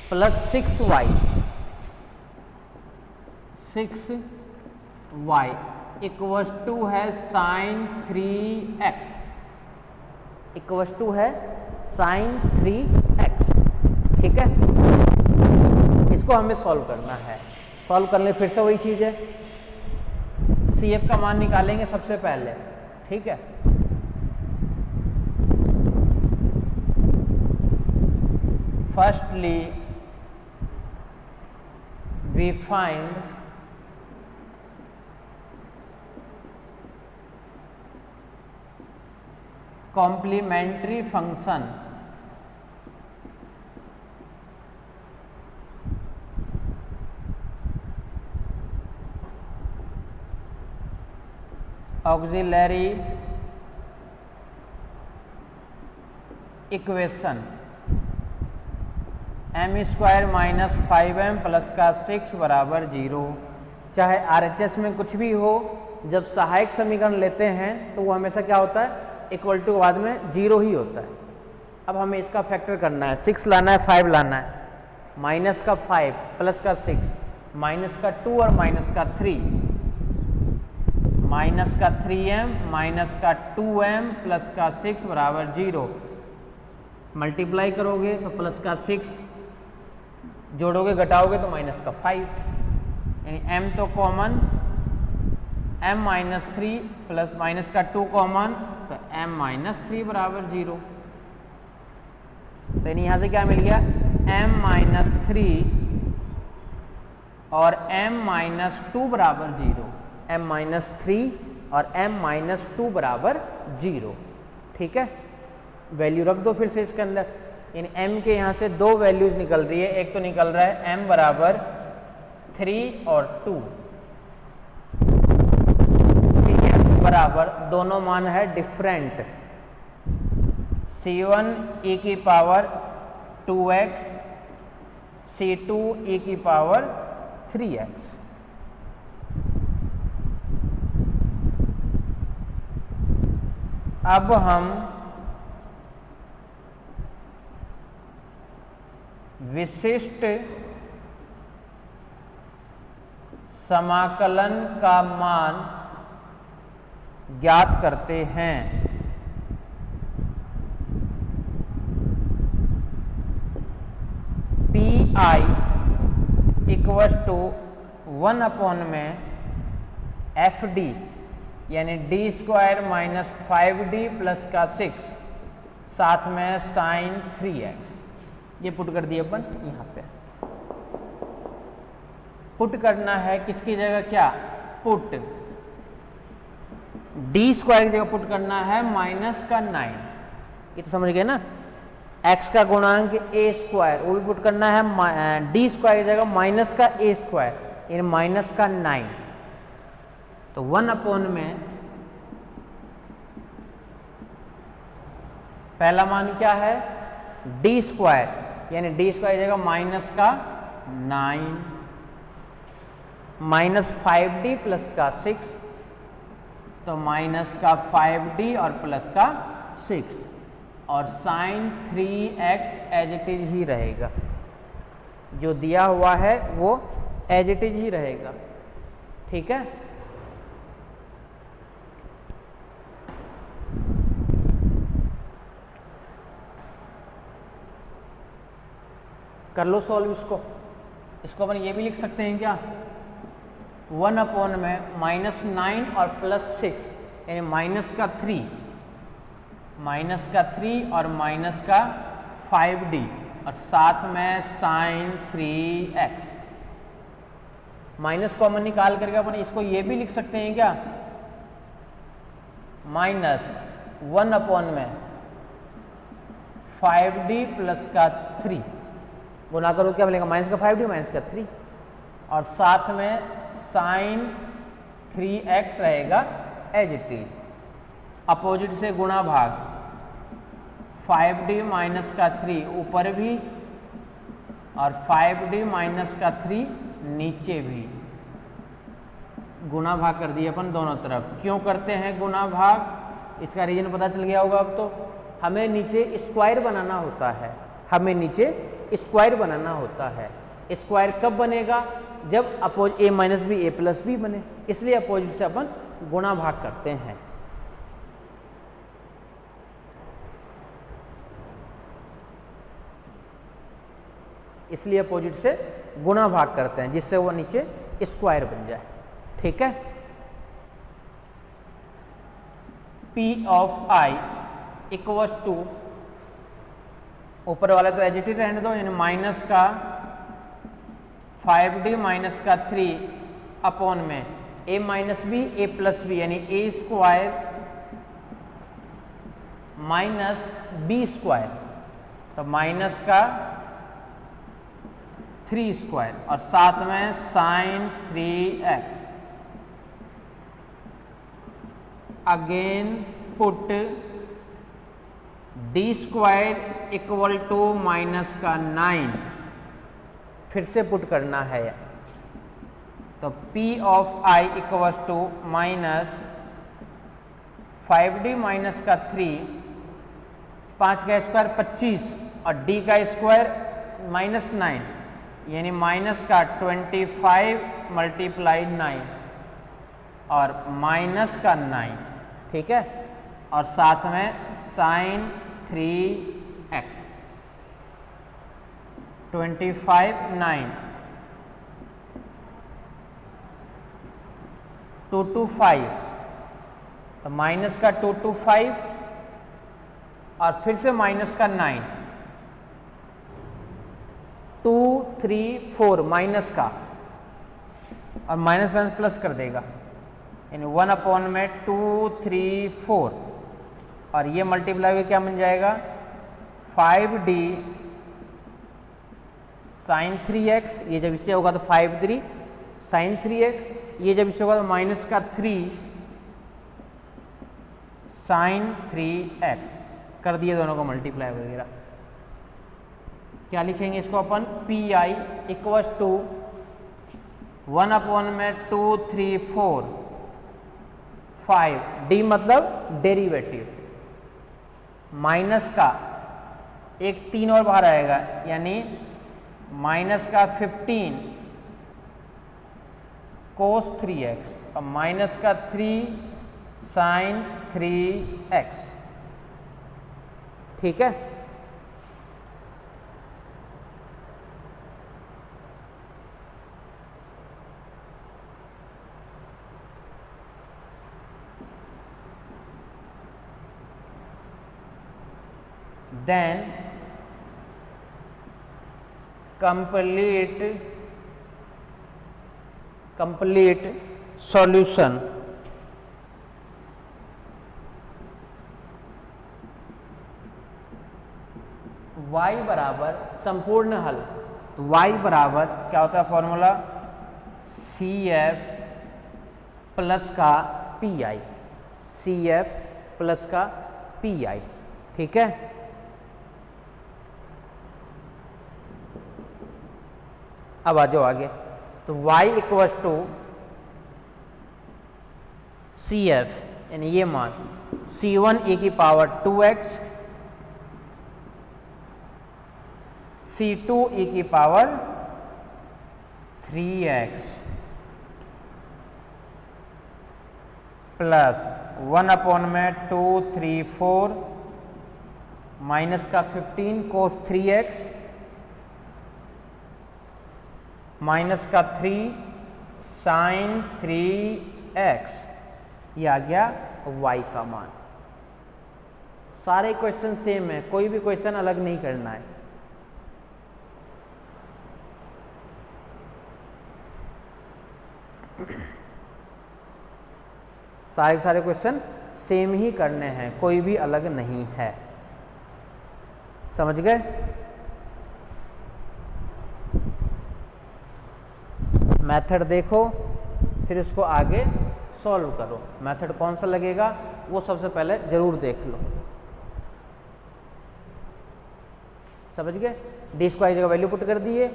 plus 6y 6y equals to है साइन 3x इक्वल्स टू है साइन 3x, ठीक है। इसको हमें सॉल्व करना है। सॉल्व करने फिर से वही चीज है, CF का मान निकालेंगे सबसे पहले, ठीक है। Firstly we find complementary function auxiliary equation m² minus 5m plus का 6 बराबर 0। चाहे RHS में कुछ भी हो, जब सहायक समीकरण लेते हैं तो वो हमेशा क्या होता है? इक्वल टू के बाद में 0 ही होता है। अब हमें इसका फैक्टर करना है, 6 लाना है, 5 लाना है, माइनस का 5 प्लस का 6 माइनस का 2 और माइनस का 3, माइनस का 3m माइनस का 2m प्लस का 6 बराबर 0। मल्टीप्लाई करोगे तो प्लस का 6, जोड़ोगे घटाओगे तो माइनस का 5, यानी m तो common, m minus 3 plus minus का 2 कॉमन तो m माइनस 3 बराबर 0। तो यहाँ से क्या मिल गया? m माइनस 3 और m माइनस 2 बराबर 0, m माइनस 3 और m माइनस 2 बराबर 0, ठीक है। वैल्यू रख दो फिर से इसके अंदर, यानी m के यहाँ से दो वैल्यूज निकल रही है। एक तो निकल रहा है m बराबर 3 और 2, CF बराबर दोनों मान है डिफरेंट, C1 e की पावर 2x C2 e की पावर 3x। अब हम विशिष्ट समाकलन का मान ज्ञात करते हैं। PI इक्वल्स टू 1 अपॉन में FD यानी d² माइनस 5d प्लस का 6 साथ में साइन 3x। ये पुट कर दिए अपन यहाँ पे। पुट करना है किसकी जगह? क्या पुट d² की जगह पुट करना है माइनस का 9। ये तो समझ गए ना, x का गुणांक a², वो भी पुट करना है d² की जगह माइनस का a², यानी माइनस का 9। तो 1 अपॉन में पहला मान क्या है? डी स्क्वायर, यानी डी स्क्वायर जाएगा माइनस का 9 माइनस 5d प्लस का 6, तो माइनस का 5d और प्लस का 6, और sine 3x as it is ही रहेगा, जो दिया हुआ है वो एज इट इज ही रहेगा। ठीक है, कर लो सॉल्व इसको। इसको अपन ये भी लिख सकते हैं क्या, 1 अपॉन में माइनस 9 और प्लस 6, यानी माइनस का 3 और माइनस का 5d और साथ में साइन 3x। माइनस कॉमन निकाल करके अपन इसको ये भी लिख सकते हैं क्या, माइनस 1 अपॉन में 5d प्लस का 3, गुना करो क्या मिलेगा, माइनस का 5d माइनस का 3, और साथ में साइन 3x रहेगा एज इट इज। अपोजिट से गुणा भाग, 5d माइनस का 3 ऊपर भी और 5d माइनस का 3 नीचे भी, गुणा भाग कर दिए अपन दोनों तरफ। क्यों करते हैं गुणा भाग, इसका रीजन पता चल गया होगा अब तो। हमें नीचे स्क्वायर बनाना होता है, हमें नीचे स्क्वायर बनाना होता है। स्क्वायर कब बनेगा, जब oppose a minus B A plus B बने, इसलिए अपोजिट से अपन गुणा भाग करते हैं। इसलिए अपोजिट से गुणा भाग करते हैं, जिससे वो नीचे स्क्वायर बन जाए। ठीक है, P of I equal to, ऊपर वाला तो एज इट इज रहने दो, यानी माइनस का 5d माइनस का 3 अपॉन में a minus B A plus B, यानी a square minus B square, तो माइनस का 3 स्क्वायर और साथ में sine 3x। Again put D square equal to minus का 9, फिर से पुट करना है, तो P of I equal to minus 5d minus का 3, 5 का स्क्वायर 25 और d का स्क्वायर माइनस 9, यानी माइनस का 25 मल्टीप्लाई 9 और माइनस का 9। ठीक है, और साथ में साइन 3x, 25 9 2 to 5, तो माइनस का 2 to 5 और फिर से माइनस का 9, 2 3 4 माइनस का, और माइनस माइनस प्लस कर देगा, यानी 1 अपॉन में 2 3 4, और ये मल्टीप्लाई करके क्या बन जाएगा, 5d साइन 3x, ये जब इससे होगा तो 5d साइन 3x, ये जब इससे होगा तो माइनस का 3 साइन 3x, कर दिए दोनों को मल्टीप्लाई वगैरह। क्या लिखेंगे इसको अपन, P I equal to 1 upon में 2 3 4 5, डी मतलब डेरिवेटिव, माइनस का एक 3 और बाहर आएगा, यानी माइनस का 15 कोस 3x और माइनस का 3 साइन 3x। ठीक है, then complete solution y बराबर संपूर्ण हल, तो y बराबर क्या होता है फॉर्मूला, CF प्लस का PI, CF प्लस का PI। ठीक है, अब आ जाओ आगे, तो y equals to C F यानी ये मान c1 e की पावर 2x, c2 e की पावर 3x प्लस 1/2 3 4 माइनस का 15 कोस 3x माइनस का 3 साइन 3x, ये आ गया y का मान। सारे क्वेश्चन सेम है, कोई भी क्वेश्चन अलग नहीं करना है। सारे क्वेश्चन सेम ही करने हैं, कोई भी अलग नहीं है। समझ गए? मेथड देखो, फिर इसको आगे सॉल्व करो। मेथड कौन सा लगेगा वो सबसे पहले जरूर देख लो। समझ गए? डी स्क्वायर जगह वैल्यू पुट कर दिए,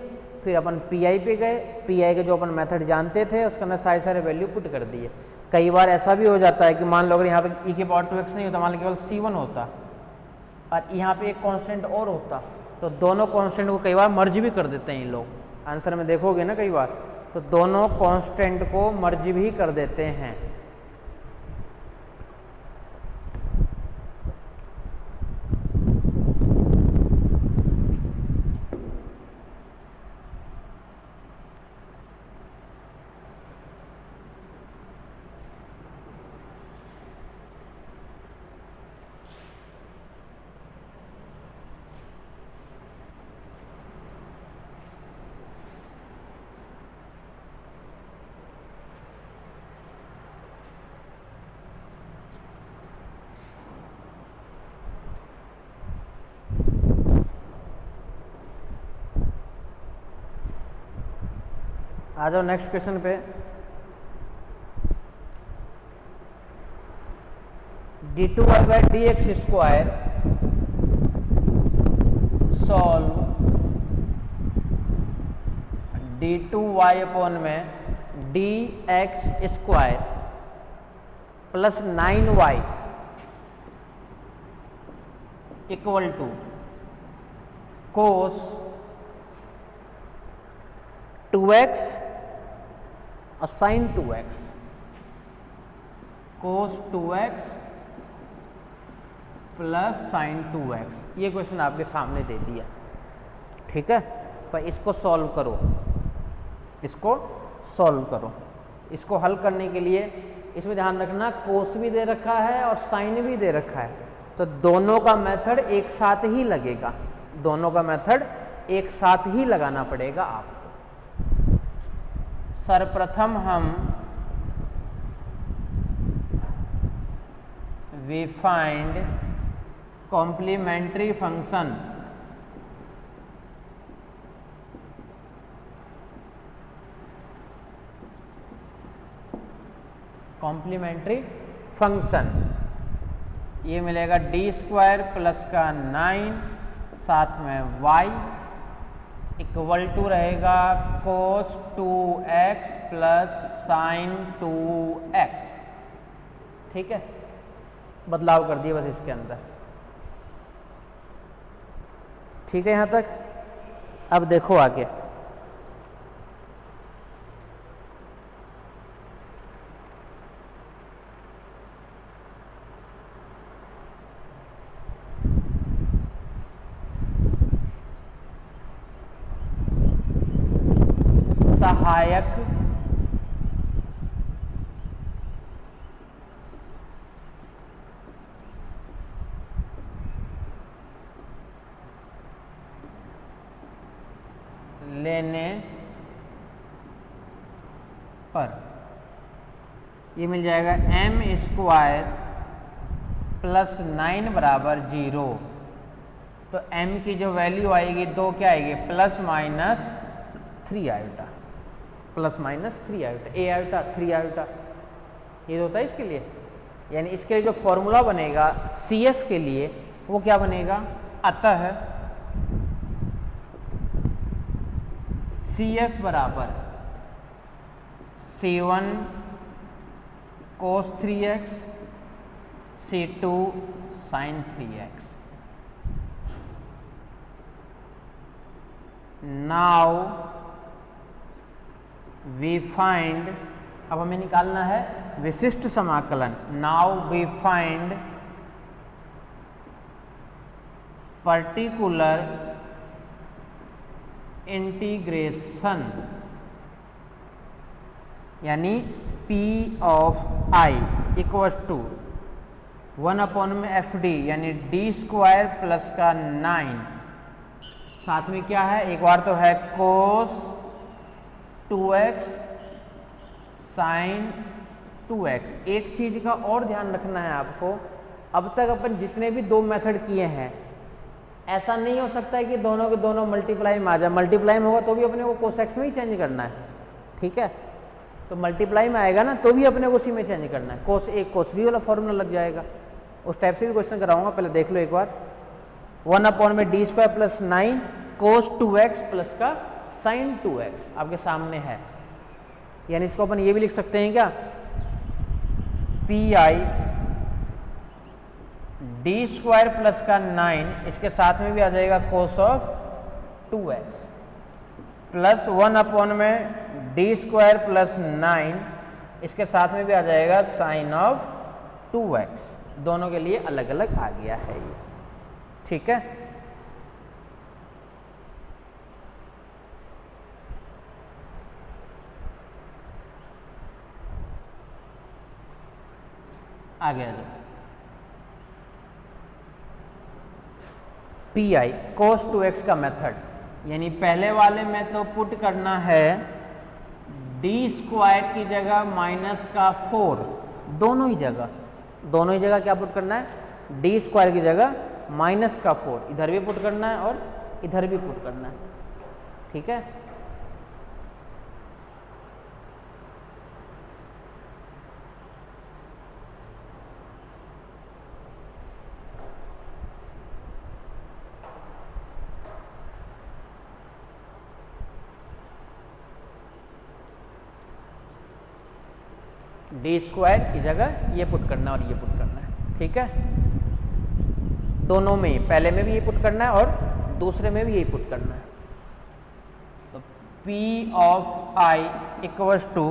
फिर अपन पी पे गए, पी के जो अपन मेथड जानते थे उसके अंदर सारे वैल्यू पुट कर दिए। कई बार ऐसा भी हो जाता है कि मान लो अगर यहाँ पे e की पावर 2x नहीं होता, मान लो केवल c1 होता और यहाँ पे एक कांस्टेंट और होता, तो दोनों कांस्टेंट को कई बार मर्ज भी कर देते हैं ये लोग। आंसर में देखोगे ना कई बार, तो दोनों कांस्टेंट को मर्ज भी कर देते हैं। आ जाओ नेक्स्ट क्वेश्चन पे। d2y/dx square solve d2y upon में dx square plus 9y equal to cos 2x और साइन 2x, कोस 2x प्लस साइन 2x। ये क्वेश्चन आपके सामने दे दिया, ठीक है। पर इसको सॉल्व करो, इसको सॉल्व करो। इसको हल करने के लिए इसमें ध्यान रखना कोस भी दे रखा है और साइन भी दे रखा है, तो दोनों का मेथड एक साथ ही लगेगा, दोनों का मेथड एक साथ ही लगाना पड़ेगा आपको। सर्वप्रथम हम वी फाइंड कॉम्प्लीमेंट्री फंक्शन ये मिलेगा डी स्क्वायर प्लस का 9 साथ में y इक्वल टू रहेगा कोस 2x प्लस साइन 2x, ठीक है। बदलाव कर दिए बस इसके अंदर, ठीक है यहाँ तक। अब देखो आगे, सहायक लेने पर ये मिल जाएगा m स्क्वायर प्लस 9 बराबर 0। तो m की जो वैल्यू आएगी 2 क्या आएगी, plus minus 3 iota, plus minus 3 iota, a iota 3 iota, ये होता है इसके लिए। यानी इसके लिए जो फॉर्मूला बनेगा CF के लिए वो क्या बनेगा, अतः CF बराबर C1 cos 3x C2 sin 3x। Now we find, अब हमें निकालना है विशिष्ट समाकलन। Now we find particular integration, यानी P of I equal to 1/FD यानी d² प्लस का 9, साथ में क्या है, एक बार तो है cos 2x sin 2x। एक चीज का और ध्यान रखना है आपको, अब तक अपन जितने भी दो मेथड किए हैं, ऐसा नहीं हो सकता है कि दोनों के दोनों मल्टीप्लाई में आ जाए। मल्टीप्लाई में होगा तो भी अपने को कोसेक्स में ही चेंज करना है, ठीक है। तो मल्टीप्लाई में आएगा ना तो भी अपने को उसी में चेंज करना है। कोस एक कोस बी वाला फॉर्मूला लग जाएगा। उस टाइप से भी क्वेश्चन कराऊंगा, पहले देख लो एक बार। 1/में d² plus 9 cos 2x plus का sin 2x आपके सामने है। यानी इसको अपन ये भी लिख सकते हैं क्या, PI d² प्लस का 9, इसके साथ में भी आ जाएगा cos ऑफ 2x प्लस 1/में d² प्लस 9, इसके साथ में भी आ जाएगा sin ऑफ 2x। दोनों के लिए अलग अलग आ गया है ये, ठीक है। आगे आ जाओ। PI cos 2x का मेथड, यानी पहले वाले में तो पुट करना है d² की जगह माइनस का 4, दोनों ही जगह क्या पुट करना है, d² की जगह माइनस का 4 इधर भी पुट करना है और इधर भी पुट करना है, ठीक है। d² की जगह ये पुट करना है और ये पुट करना है, ठीक है। दोनों में ही, पहले में भी ये पुट करना है और दूसरे में भी यही पुट करना है। तो P of I equals to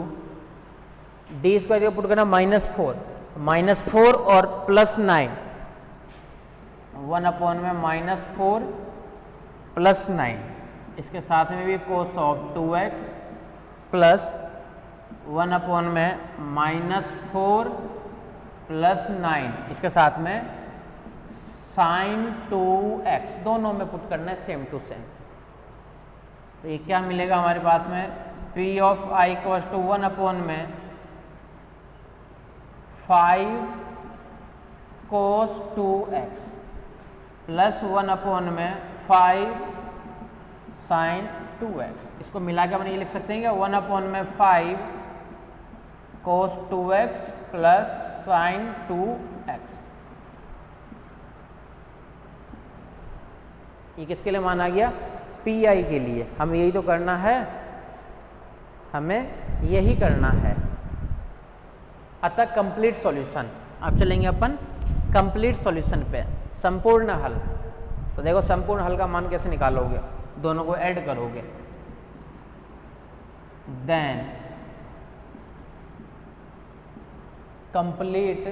d² की पुट करना -4 और प्लस 9, 1/में -4 प्लस 9, इसके साथ में भी cos ऑफ 2x प्लस 1/में -4 प्लस 9, इसके साथ में sin 2x, दोनों में पुट करना है सेम टू सेम। तो ये क्या मिलेगा हमारे पास में, P of I equals to 1/में 5 cos 2x प्लस 1/में 5 sin 2x। इसको मिला के अपन ये लिख सकते हैं क्या, 1/में 5 cos 2x plus sin 2x। ये किसके लिए माना गया, PI के लिए। हमें यही तो करना है, हमें यही करना है। अतः कंप्लीट सॉल्यूशन, अब चलेंगे अपन कंप्लीट सॉल्यूशन पे, संपूर्ण हल। तो देखो संपूर्ण हल का मान कैसे निकालोगे, दोनों को ऐड करोगे। Then complete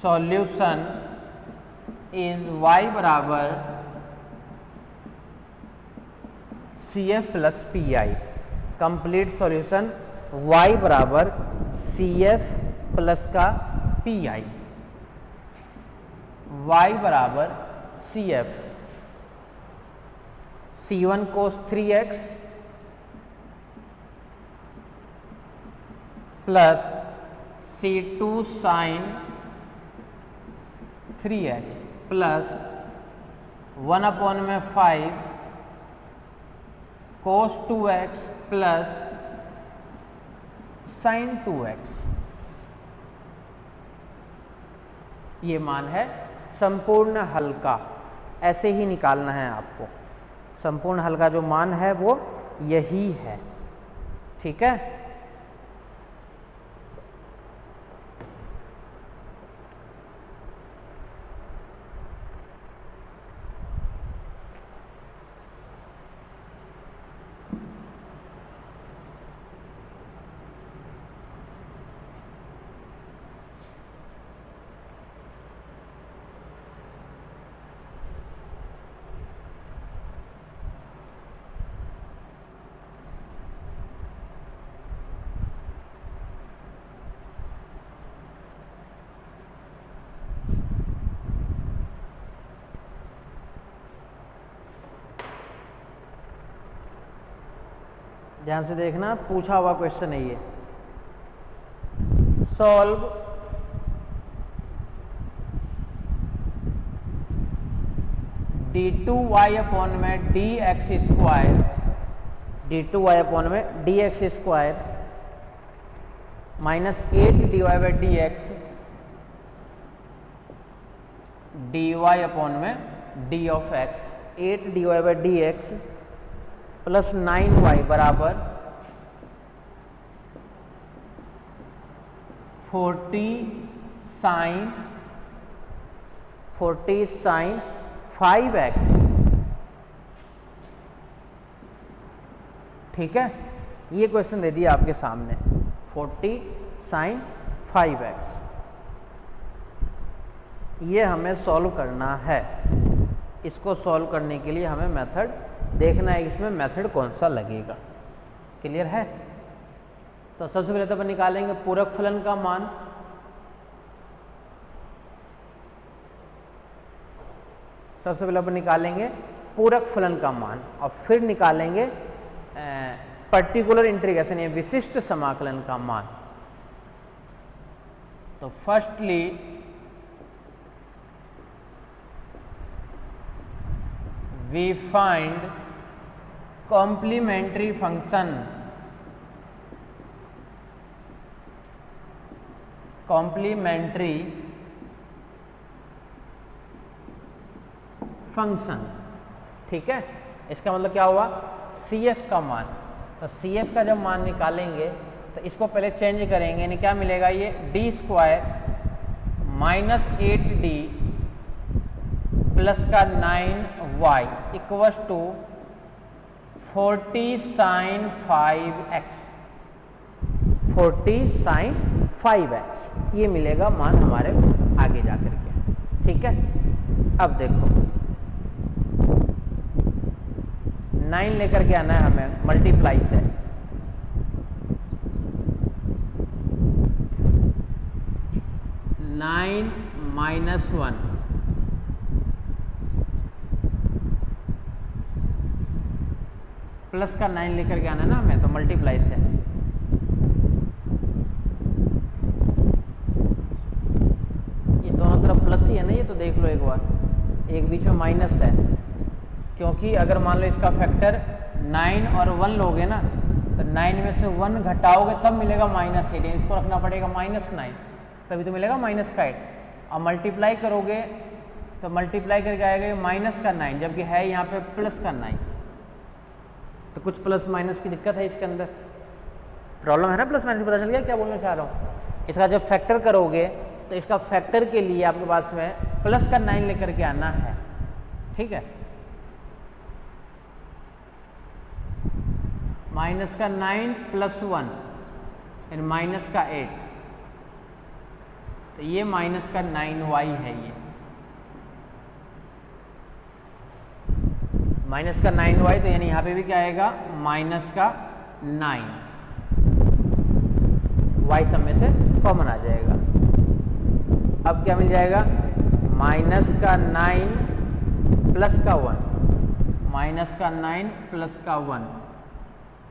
solution is y बराबर CF plus PI। Complete solution y बराबर CF प्लस का PI। y बराबर CF C1 cos 3x plus C2 sin 3x plus 1/में 5 cos 2x plus sin 2x। ये मान है संपूर्ण हल का, ऐसे ही निकालना है आपको। संपूर्ण हल का जो मान है वो यही है। ठीक है, ध्यान से देखना, पूछा हुआ क्वेश्चन है ये। सॉल्व d2y अपॉन में dx स्क्वायर, d2y अपॉन में dx square minus 8 dy by dx dy upon में d of x, 8 dy by dx plus 9y बराबर 40 साइन 5x। ठीक है, ये क्वेश्चन दे दिया आपके सामने, 40 साइन 5x। ये हमें सॉल्व करना है। इसको सॉल्व करने के लिए हमें मेथड देखना है, इसमें मेथड कौन सा लगेगा। क्लियर है? तो सबसे पहले तो अपन निकालेंगे पूरक फलन का मान। सबसे पहले अपन निकालेंगे पूरक फलन का मान और फिर निकालेंगे पर्टिकुलर इंटीग्रेशन या विशिष्ट समाकलन का मान। तो firstly we find complementary function, complementary function। ठीक है, इसका मतलब क्या हुआ, CF का मान। तो CF का जब मान निकालेंगे तो इसको पहले चेंज करेंगे, यानी क्या मिलेगा, ये d square minus 8d plus का 9y equals to 40 sign 5x, 40 sign 5x ये मिलेगा मान हमारे आगे जाकर के। ठीक है, अब देखो 9 लेकर के आना है हमें मल्टीप्लाई से। नाइन माइनस 1 प्लस का 9 लेकर के आना है ना हमें, तो मल्टीप्लाई से। ये दोनों तरफ प्लस ही है ना, ये तो देख लो एक बार, एक बीच में माइनस है, क्योंकि अगर मान लो इसका फैक्टर 9 और 1 लोगे ना, तो 9 में से 1 घटाओगे तब मिलेगा माइनस 8, इसको रखना पड़ेगा -9, तभी तो मिलेगा माइनस का 8। और मल्टीप्लाई करोगे तो मल्टीप्लाई करके आएगा माइनस का 9, जबकि है यहाँ पे प्लस का 9। तो कुछ प्लस माइनस की दिक्कत है इसके अंदर, प्रॉब्लम है ना, प्लस माइनस पता चल गया क्या बोलना चाह रहा हूँ। इसका जब फैक्टर करोगे तो इसका फैक्टर के लिए आपके पास में प्लस का 9 लेकर के आना है। ठीक है, माइनस का 9 प्लस 1 यानी माइनस का 8, तो ये माइनस का 9y है, ये माइनस का 9y, तो यानी यहाँ पे भी क्या आएगा माइनस का 9, y सब में से कॉमन आ जाएगा। अब क्या मिल जाएगा, माइनस का 9 प्लस का 1, माइनस का 9 प्लस का 1,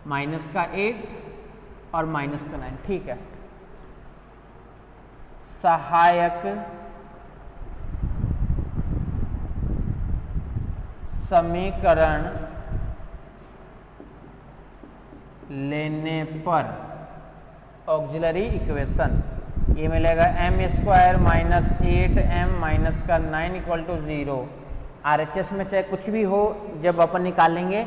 माइनस का 8 और माइनस का 9। ठीक है, सहायक समीकरण लेने पर ऑक्सिलरी इक्वेशन ये मिलेगा m² माइनस 8m माइनस का 9 इक्वल टू 0। RHS में चाहे कुछ भी हो, जब अपन निकालेंगे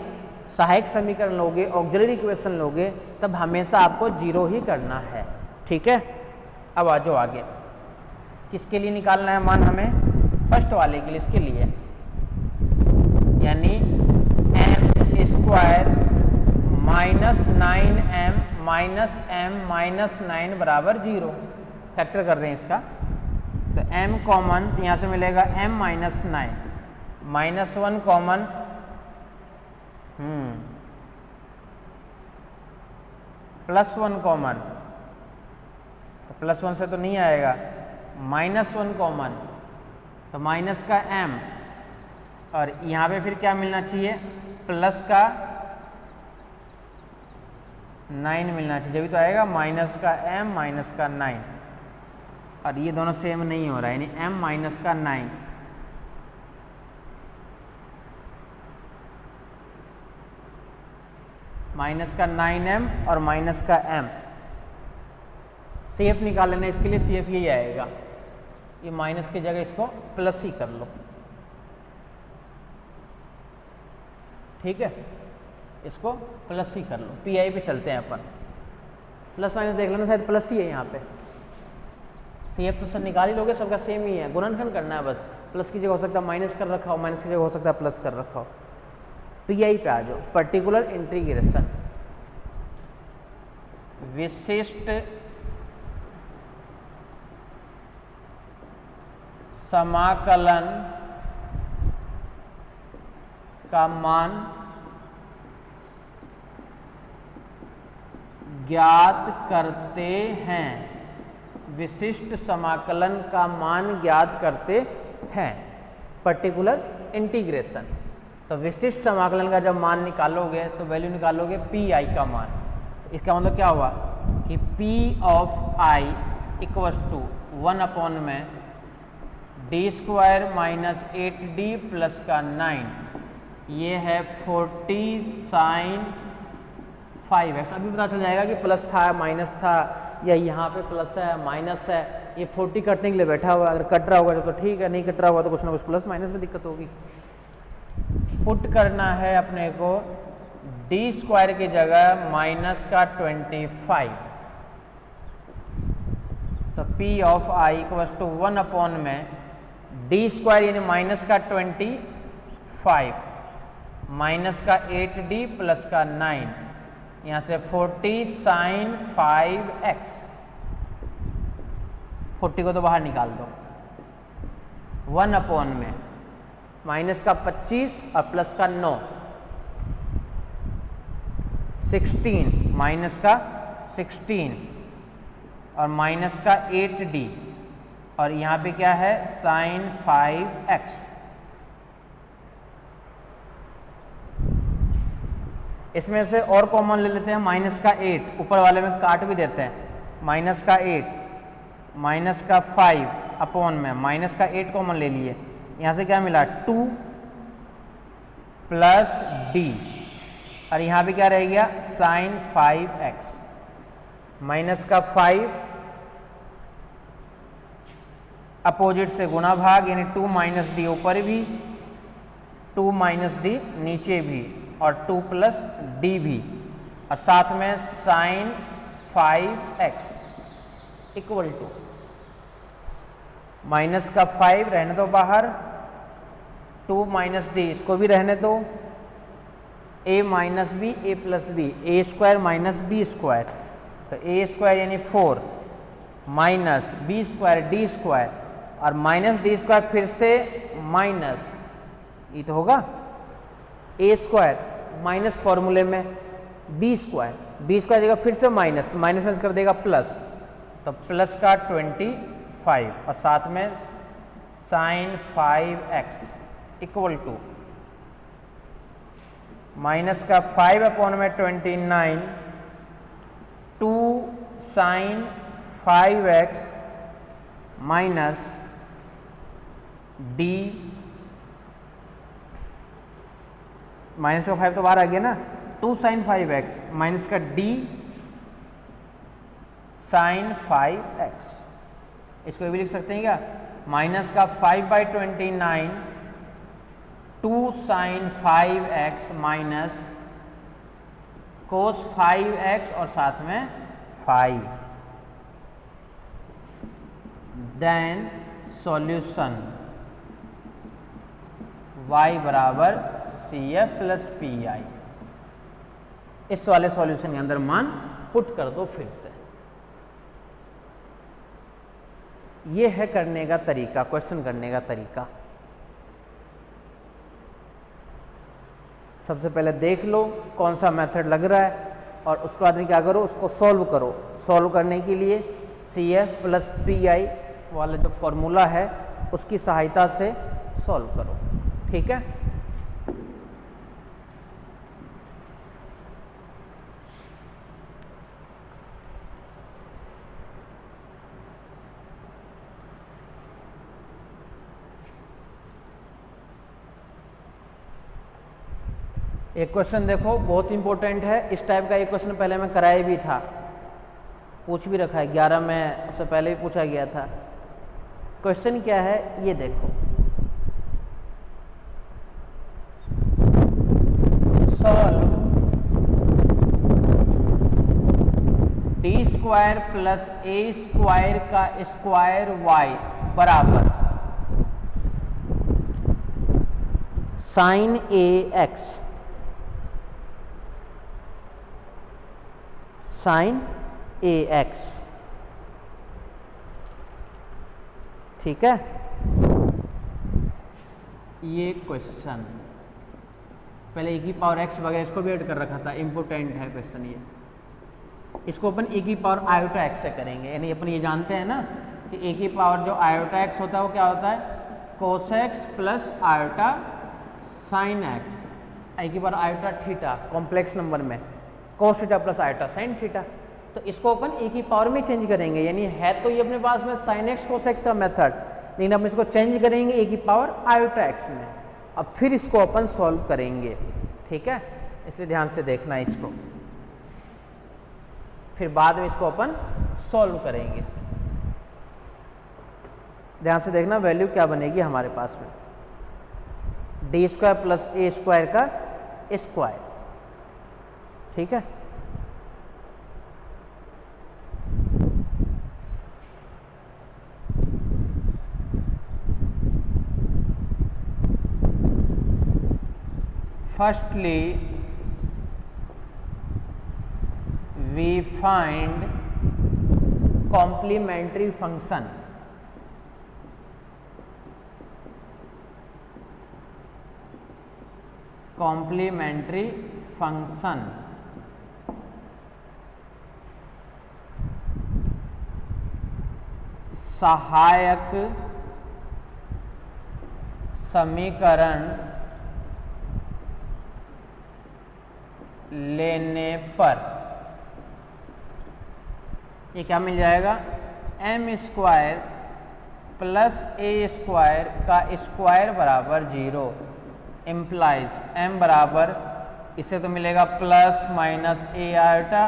सहायक समीकरण लोगे, ऑक्सिलरी इक्वेशन लोगे, तब हमेशा आपको 0 ही करना है। ठीक है, अब आ जाओ आगे। किसके लिए निकालना है मान हमें? फर्स्ट वाले के लिए, इसके लिए, यानी m² minus 9m minus m minus 9 बराबर 0। फैक्टर कर रहे हैं इसका, तो m कॉमन यहाँ से मिलेगा m minus 9, minus 1 common, plus 1 common, तो प्लस 1 से तो नहीं आएगा, माइनस 1 कॉमन, तो माइनस का m, और यहाँ पे फिर क्या मिलना चाहिए? प्लस का 9 मिलना चाहिए, जब भी तो आएगा माइनस का m माइनस का 9, और ये दोनों सेम नहीं हो रहा है, यानी m माइनस का 9, माइनस का 9m और माइनस का m। CF निकाल लेना, इसके लिए CF यही आएगा, ये माइनस की जगह इसको प्लस ही कर लो। ठीक है, इसको प्लस ही कर लो, PI पे चलते हैं अपन। प्लस माइनस देख लेना, शायद प्लस ही है यहाँ पे। CF तो सर निकाल ही लोगे, सबका सेम ही है, गुणनखंड करना है बस। प्लस की जगह हो सकता है माइनस कर रखा हो, माइनस की जगह हो सकता है प्लस कर रखा हो। PI पे आ जाओ, पर्टिकुलर इंटीग्रेशन, विशिष्ट समाकलन का मान ज्ञात करते हैं। विशिष्ट समाकलन का मान ज्ञात करते हैं, पर्टिकुलर इंटीग्रेशन। तो विशिष्ट समाकलन का जब मान निकालोगे तो वैल्यू निकालोगे PI का मान। तो इसका मतलब क्या हुआ कि P of I equals to 1 upon में d² माइनस 8d प्लस का 9, ये है 40 साइन 5x। अभी पता चल जाएगा कि प्लस था माइनस था, या यहाँ पे प्लस है माइनस है। ये 40 कटने के लिए बैठा हुआ है, अगर कट रहा होगा तो ठीक है, नहीं कट रहा होगा तो कुछ ना कुछ प्लस माइनस में दिक्कत होगी। पुट करना है अपने को d² की जगह माइनस का 25, तो P of I equals to 1 upon में d² यानी माइनस का 25 माइनस का 8d प्लस का 9, यहाँ से 40 साइन 5x। 40 को तो बाहर निकाल दो, 1 अपॉन में माइनस का 25 और प्लस का 9, 16 माइनस का 16 और माइनस का 8d, और यहाँ पे क्या है साइन 5x। इसमें से और कॉमन ले लेते हैं, माइनस का 8, ऊपर वाले में काट भी देते हैं, माइनस का 8 माइनस का 5 अपॉन में माइनस का 8 कॉमन ले लिए, यहाँ से क्या मिला 2 प्लस d, और यहाँ पे क्या रह गया साइन 5x, माइनस का 5 अपोजिट से गुना भाग, यानी 2 माइनस डी ऊपर भी, 2 माइनस डी नीचे भी, और 2 प्लस डी भी, और साथ में sign 5x equal to minus का 5 रहने दो बाहर, 2 माइनस डी इसको भी रहने दो, a minus B A plus B, a² minus b², तो a² यानी 4 माइनस b² d², और माइनस d² फिर से माइनस, ये तो होगा a² माइनस फॉर्मूले में b² जगह फिर से माइनस, तो माइनस में कर देगा प्लस, तो प्लस का 25 और साथ में sign 5x equal to minus का 5 अपॉन में 29, 2 sign 5x minus D, minus का 5 तो बाहर आ गया ना, 2 साइन 5x माइनस का d साइन 5x। इसको भी लिख सकते हैं क्या, माइनस का 5/29 2 sign 5x minus cos 5x और साथ में 5, देन सॉल्यूशन y बराबर CF प्लस PI। इस वाले सॉल्यूशन के अंदर मान पुट कर दो फिर से। ये है करने का तरीका, क्वेश्चन करने का तरीका। सबसे पहले देख लो कौन सा मेथड लग रहा है और उसके बाद में क्या करो, उसको सॉल्व करो। सॉल्व करने के लिए CF प्लस PI वाला जो फॉर्मूला है उसकी सहायता से सॉल्व करो। ठीक है, एक क्वेश्चन देखो बहुत इंपॉर्टेंट है। इस टाइप का एक क्वेश्चन पहले मैं कराया भी था, पूछ भी रखा है 11 में, उससे पहले भी पूछा गया था। क्वेश्चन क्या है ये देखो, सॉल्व d² प्लस a² का स्क्वायर y बराबर साइन ax, साइन ax। ठीक है, ये क्वेश्चन पहले e की पावर x वगैरह इसको भी ऐड कर रखा था, इंपोर्टेंट है क्वेश्चन ये। इसको अपन e की पावर आयोटा x से करेंगे, यानी अपन ये जानते हैं ना कि e की पावर जो आयोटा x होता है वो क्या होता है, cos x plus iota sine x, e की power iota theta complex number में cos theta plus iota sine theta. तो इसको अपन e की पावर में चेंज करेंगे, यानी है तो ये अपने पास में साइन x कोस x का मेथड, लेकिन हम इसको चेंज करेंगे e की पावर आयोटा x में। अब फिर इसको अपन सॉल्व करेंगे। ठीक है, इसलिए ध्यान से देखना है इसको, फिर बाद में इसको अपन सॉल्व करेंगे। ध्यान से देखना वैल्यू क्या बनेगी हमारे पास में, d² प्लस a² का स्क्वायर। ठीक है, firstly we find complementary function, complementary function सहायक समीकरण लेने पर ये क्या मिल जाएगा, m² प्लस a² का स्क्वायर बराबर 0 इम्प्लाइज m बराबर, इसे तो मिलेगा plus minus a iota,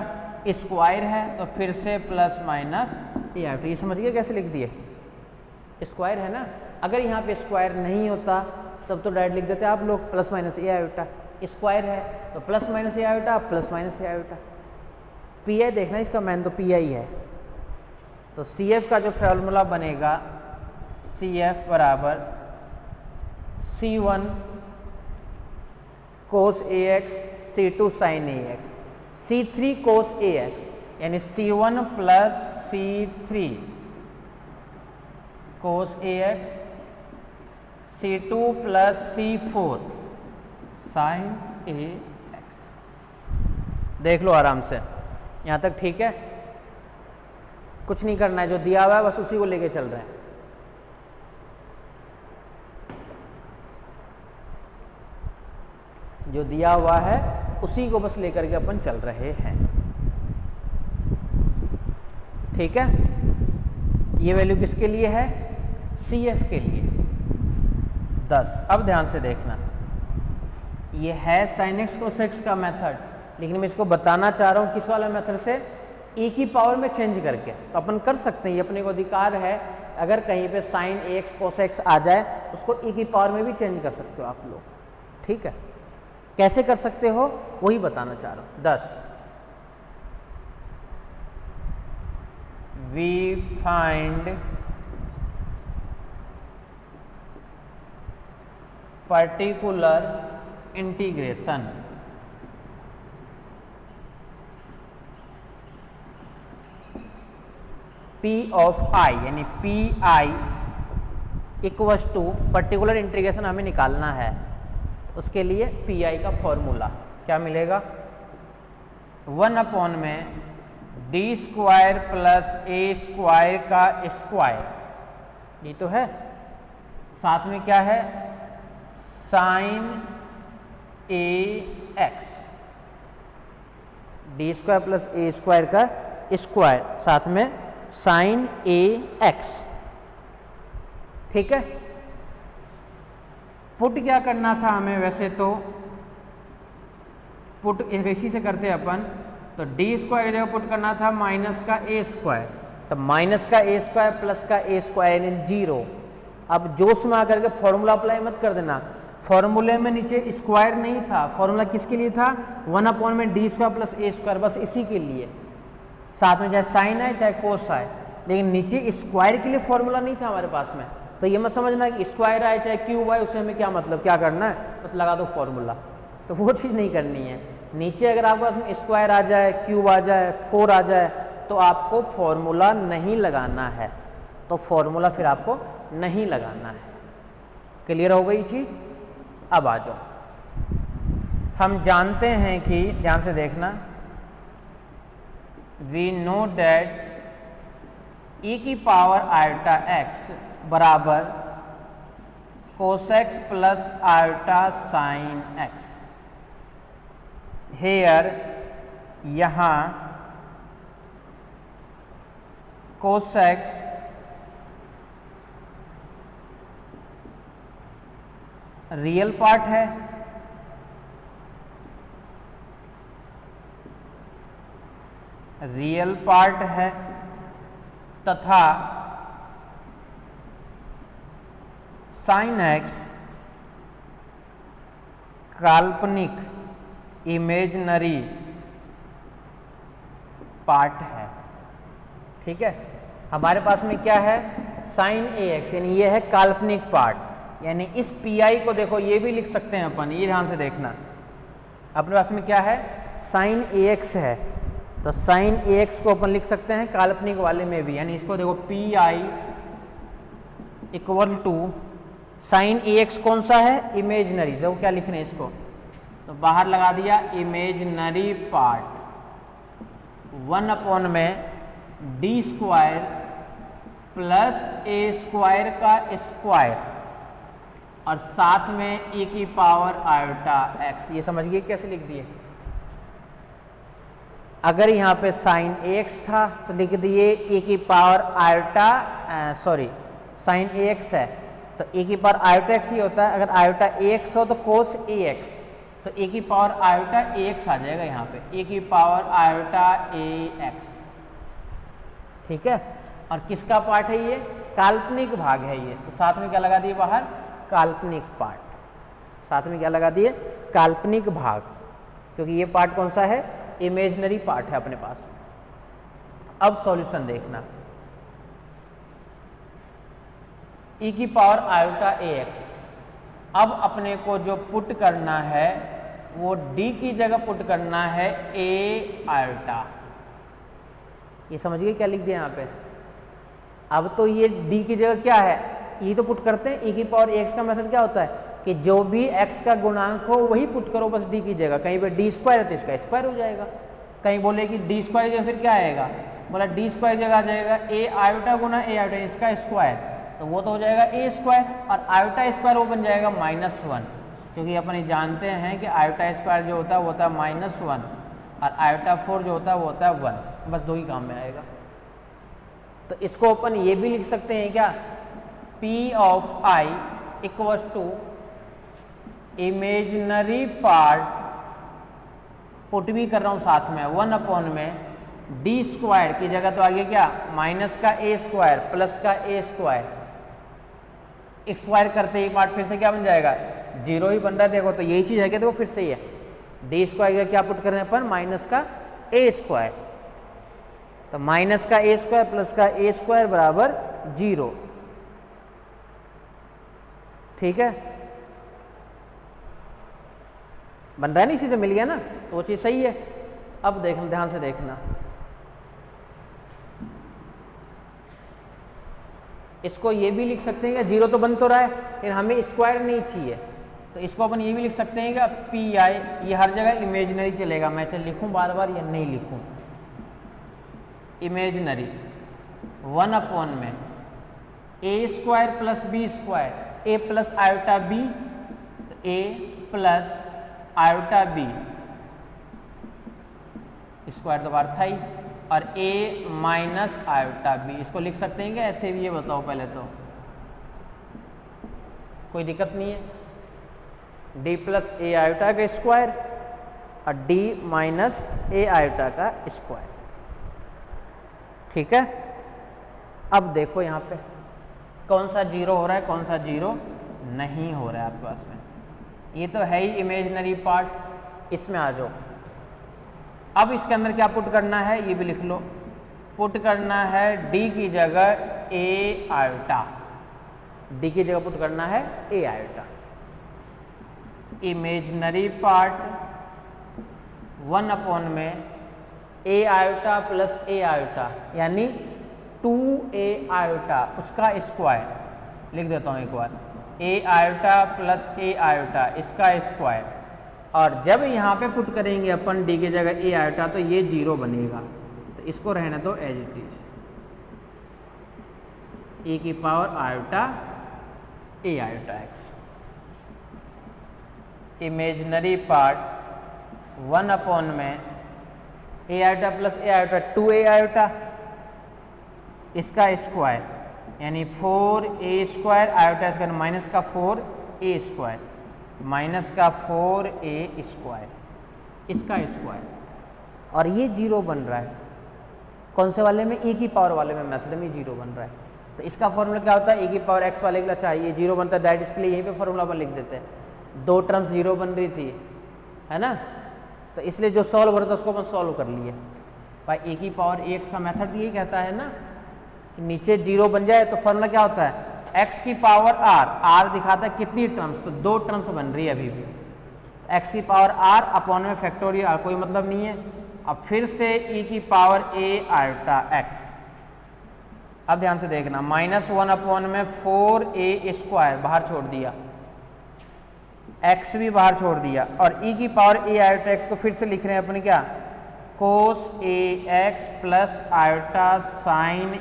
square है तो फिर से प्लस माइनस a आयोटा। ये समझ गए कैसे लिख दिए, स्क्वायर है ना, अगर यहाँ पे स्क्वायर नहीं होता तब तो डायरेक्ट लिख देते आप लोग plus minus a iota, square है तो plus minus A iota plus minus A iota. P I देखना इसका मैन तो पी आई है, तो सी एफ का जो फॉर्मूला बनेगा सी एफ बराबर C1 cos A X C2 sine A X C3 cos A X, यानी C1 plus C3 cos A X C2 plus C4 sine A X. देख लो आराम से, यहाँ तक ठीक है, कुछ नहीं करना है, जो दिया हुआ है बस उसी को लेके चल रहे हैं। जो दिया हुआ है उसी को बस लेकर के अपन चल रहे हैं। ठीक है, ये वैल्यू किसके लिए है, सी एफ के लिए 10। अब ध्यान से देखना, ये है sin x cos x का मेथड, लेकिन मैं इसको बताना चाह रहा हूँ किस वाले मेथड से, e की पावर में चेंज करके। तो अपन कर सकते हैं, ये अपने को अधिकार है, अगर कहीं पे sin ax cos x आ जाए उसको e की पावर में भी चेंज कर सकते हो आप लोग। ठीक है, कैसे कर सकते हो वही बताना चाह रहा हूं। 10 we find particular integration P of I, यानी P I equals to particular integration हमें निकालना है। उसके लिए पी आई का फॉर्मूला क्या मिलेगा, 1 में D square plus A square का स्क्वायर, ये तो है, साथ में क्या है sign A x, D square plus A square का स्क्वायर, साथ में साइन ए एक्स। ठीक है, पुट क्या करना था हमें, वैसे तो पुट इसी से करते हैं अपन, तो डी स्क्वायर की जगह पुट करना था माइनस का ए स्क्वायर, तो माइनस का ए स्क्वायर प्लस का ए स्क्वायर यानी 0। अब जोश में आकर के फॉर्मूला अप्लाई मत कर देना, फॉर्मूले में नीचे स्क्वायर नहीं था, फॉर्मूला किसके लिए था 1 में D square plus A square, बस इसी के लिए, साथ में चाहे साइन आए चाहे कोस आए, लेकिन नीचे स्क्वायर के लिए फॉर्मूला नहीं था हमारे पास में। तो ये मत समझना कि स्क्वायर आए चाहे क्यूब आए उससे हमें क्या मतलब, क्या करना है बस लगा दो फॉर्मूला, तो वो चीज़ नहीं करनी है। नीचे अगर आपके पास में स्क्वायर आ जाए, क्यूब आ जाए, 4 आ जाए, तो आपको फॉर्मूला नहीं लगाना है, तो फॉर्मूला फिर आपको नहीं लगाना है। क्लियर हो गई चीज़। अब आ जाओ, हम जानते हैं कि, ध्यान से देखना, वी नो दैट e की पावर आयोटा x बराबर cos x plus iota sine x। Here यहाँ कोसेक्स रियल पार्ट है, रियल पार्ट है, तथा साइन एक्स काल्पनिक इमेजिनरी पार्ट है। ठीक है, हमारे पास में क्या है साइन ए एक्स, यानी ये है काल्पनिक पार्ट, यानी इस पी आई को देखो ये भी लिख सकते हैं अपन, ये ध्यान से देखना, अपने पास में क्या है साइन ए एक्स है, तो साइन ए एक्स को अपन लिख सकते हैं काल्पनिक वाले में भी, यानी इसको देखो P I equal to sine A X कौन सा है इमेजिनरी, देखो क्या लिखने हैं इसको, तो बाहर लगा दिया इमेजिनरी पार्ट 1 में D square plus A square का स्क्वायर और साथ में e की पावर आयोटा x। ये समझ गए कैसे लिख दिए। अगर यहाँ पे साइन एक्स था तो लिख दिए e की power iota, sorry sine x है तो e की पावर आयोटा x ही होता है, अगर आयोटा x हो तो कोस ax, तो e की पावर आयोटा ax आ जाएगा यहाँ पे, e की पावर आयोटा ax। ठीक है, और किसका पार्ट है ये काल्पनिक भाग है ये, तो साथ में क्या लगा दिए बाहर काल्पनिक पार्ट, साथ में क्या लगा दिए काल्पनिक भाग, क्योंकि ये पार्ट कौन सा है इमेजिनरी पार्ट है अपने पास। अब सॉल्यूशन देखना, e की पावर आयोटा ax, अब अपने को जो पुट करना है वो d की जगह पुट करना है a आयोटा। ये समझिए क्या लिख दिया यहाँ पे। अब तो ये d की जगह क्या है e तो पुट करते हैं, e की पावर x का मतलब क्या होता है कि जो भी x का गुणांक हो वही पुट करो बस d की जगह, कहीं पे d स्क्वायर है तो इसका स्क्वायर हो जाएगा, कहीं बोले कि d स्क्वायर जगह फिर क्या आएगा, बोला d स्क्वायर जगह आ जाएगा a iota Guna a iota इसका स्क्वायर, तो वो तो हो जाएगा a स्क्वायर और आयोटा स्क्वायर वो बन जाएगा -1, क्योंकि अपन जानते हैं कि आयोटा स्क्वायर जो होता है वो होता है -1 और आयोटा 4 जो होता है वो होता है 1, बस दो ही काम में आएगा। तो इसको अपन ये भी लिख सकते हैं क्या, P of I equal to imaginary part, put भी कर रहा हूँ साथ में 1 में डी स्क्वायर की जगह तो आगे क्या माइनस का ए स्क्वायर प्लस का ए स्क्वायर स्क्वायर करते ही पार्ट फिर से क्या बन जाएगा, 0 ही बन रहा है। देखो तो यही चीज़ है कि देखो फिर से ही है, डी स्क्वायर का क्या पुट करने पर माइनस का ए स्क्वायर, तो माइनस का ए स्क्वायर प्लस का ए स्क्वायर बराबर 0। ठीक है, बन रहा है ना, इसी से मिल गया ना, तो वो चीज़ सही है। अब देखना, ध्यान से देखना, इसको ये भी लिख सकते हैं कि 0 तो बन तो रहा है लेकिन हमें स्क्वायर नहीं चाहिए, तो इसको अपन ये भी लिख सकते हैं कि पी आई, ये हर जगह इमेजिनरी चलेगा, मैं चाहे लिखूं बार बार या नहीं लिखूं, इमेजिनरी 1 अपॉन में ए स्क्वायर प्लस बी स्क्वायर, ए प्लस आयोटा बी, तो ए प्लस आयोटा बी स्क्वायर तो बार था ही, और a माइनस आयोटा बी, इसको लिख सकते हैं क्या ऐसे भी, ये बताओ पहले तो, कोई दिक्कत नहीं है, d प्लस ए आयोटा का स्क्वायर और d माइनस ए आयोटा का स्क्वायर। ठीक है, अब देखो यहाँ पे कौन सा 0 हो रहा है, कौन सा 0 नहीं हो रहा है आपके पास में, ये तो है ही इमेजिनरी पार्ट, इसमें आ जाओ। अब इसके अंदर क्या पुट करना है ये भी लिख लो, पुट करना है d की जगह a आयोटा, d की जगह पुट करना है a iota, imaginary part 1 upon में a iota plus a iota यानी 2a आयोटा, उसका स्क्वायर लिख देता हूँ एक बार, a iota plus a iota इसका स्क्वायर, और जब यहाँ पे पुट करेंगे अपन d की जगह a आयोटा तो ये 0 बनेगा, तो इसको रहने दो एज इट इज, e की power iota a iota x, imaginary part 1 upon में a iota plus a iota 2a iota इसका स्क्वायर यानी 4a square, iota square minus का 4a स्क्वायर, माइनस का 4a स्क्वायर इसका स्क्वायर, और ये 0 बन रहा है कौन से वाले में, e की पावर वाले में, मेथड में 0 बन रहा है। तो इसका फॉर्मूला क्या होता है, e की पावर x वाले के लिए, अच्छा ये 0 बनता है दैट, इसके लिए यहीं पे फॉर्मूला अपन लिख देते हैं, 2 टर्म्स 0 बन रही थी है ना, तो इसलिए जो सॉल्व हो रहा था उसको अपन सॉल्व कर लिए भाई, e की पावर x का मेथड ये कहता है ना कि नीचे 0 बन जाए तो फॉर्मूला क्या होता है, x की पावर r दिखाता है कितनी टर्म्स, तो 2 टर्म्स बन रही है अभी भी, x की पावर r अपॉन में फैक्टोरियल r, कोई मतलब नहीं है। अब फिर से e की पावर a आयोटा x, अब ध्यान से देखना, -1 अपॉन में 4a स्क्वायर बाहर छोड़ दिया, x भी बाहर छोड़ दिया, और e की पावर a आयोटा x को फिर से लिख रहे हैं अपने क्या, कोस ax plus iota sign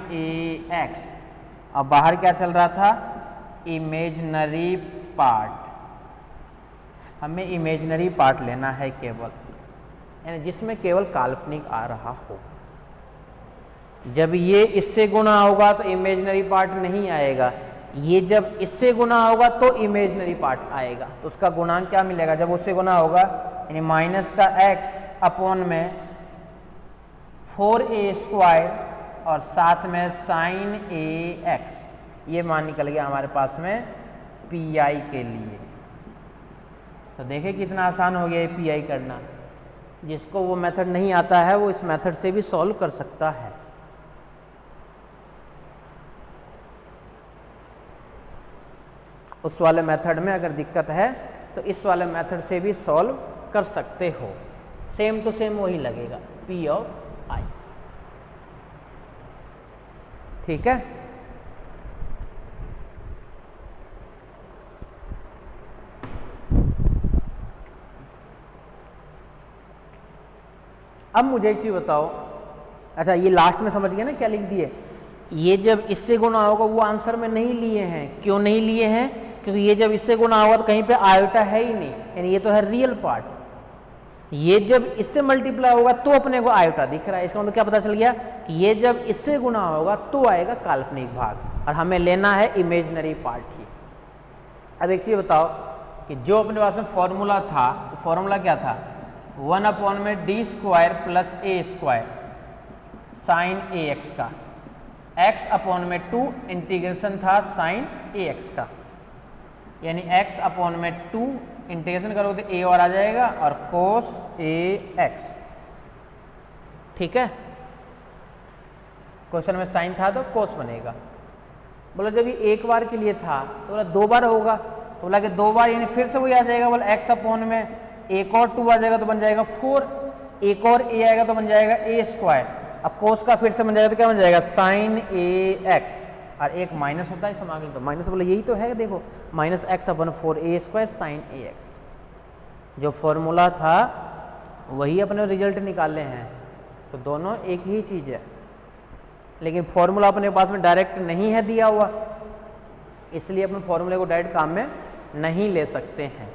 ax, अब बाहर क्या चल रहा था, इमेजिनरी पार्ट, हमें इमेजिनरी पार्ट लेना है केवल, यानी जिसमें केवल काल्पनिक आ रहा हो। जब ये इससे गुणा होगा तो इमेजिनरी पार्ट नहीं आएगा, ये जब इससे गुणा होगा तो इमेजिनरी पार्ट आएगा, तो उसका गुणांक क्या मिलेगा, जब उससे गुणा होगा यानी माइनस का x अपॉन में 4a स्क्वायर और साथ में साइन ax, ये मान निकल गया हमारे पास में pi के लिए। तो देखिए कितना आसान हो गया ये pi करना, जिसको वो मेथड नहीं आता है वो इस मेथड से भी सॉल्व कर सकता है। उस वाले मेथड में अगर दिक्कत है तो इस वाले मेथड से भी सॉल्व कर सकते हो, सेम टू सेम वही लगेगा p ऑफ i। ठीक है, अब मुझे एक चीज बताओ, अच्छा ये लास्ट में समझ गए ना क्या लिख दिए, ये जब इससे गुणा होगा वो आंसर में नहीं लिए हैं, क्यों नहीं लिए हैं, क्योंकि ये जब इससे गुणा होगा तो कहीं पे आयोटा है ही नहीं, यानी ये तो है रियल पार्ट, ये जब इससे मल्टीप्लाई होगा तो अपने को आयोटा दिख रहा है, इसका मतलब क्या पता चल गया कि ये जब इससे गुणा होगा तो आएगा काल्पनिक भाग, और हमें लेना है इमेजिनरी पार्ट ही। अब एक चीज बताओ कि जो अपने पास में फॉर्मूला था, फॉर्मूला क्या था, 1 अपॉन में D square plus A square sine A x का, x अपॉन में 2 इंटीग्रेशन था साइन ए एक्स का, यानी x अपॉन में 2 इंटीग्रेशन करोगे तो a और आ जाएगा और cos ax। ठीक है, क्वेश्चन में साइन था तो cos बनेगा। बोला जब ये एक बार के लिए था तो बोला 2 बार होगा, तो बोला कि 2 बार यानी फिर से वही आ जाएगा। बोला x अपॉन में एक और 2 आ जाएगा तो बन जाएगा 4, एक और a आएगा तो बन जाएगा a स्क्वायर। अब cos का फिर से बन जाएगा तो क्या बन जाएगा sin ax, और एक माइनस होता है समांगी तो माइनस, बोला यही तो है, देखो minus x upon 4a square sine A x, जो फॉर्मूला था वही अपने रिजल्ट निकाले हैं, तो दोनों एक ही चीज़ है। लेकिन फॉर्मूला अपने पास में डायरेक्ट नहीं है दिया हुआ, इसलिए अपन फॉर्मूले को डायरेक्ट काम में नहीं ले सकते हैं।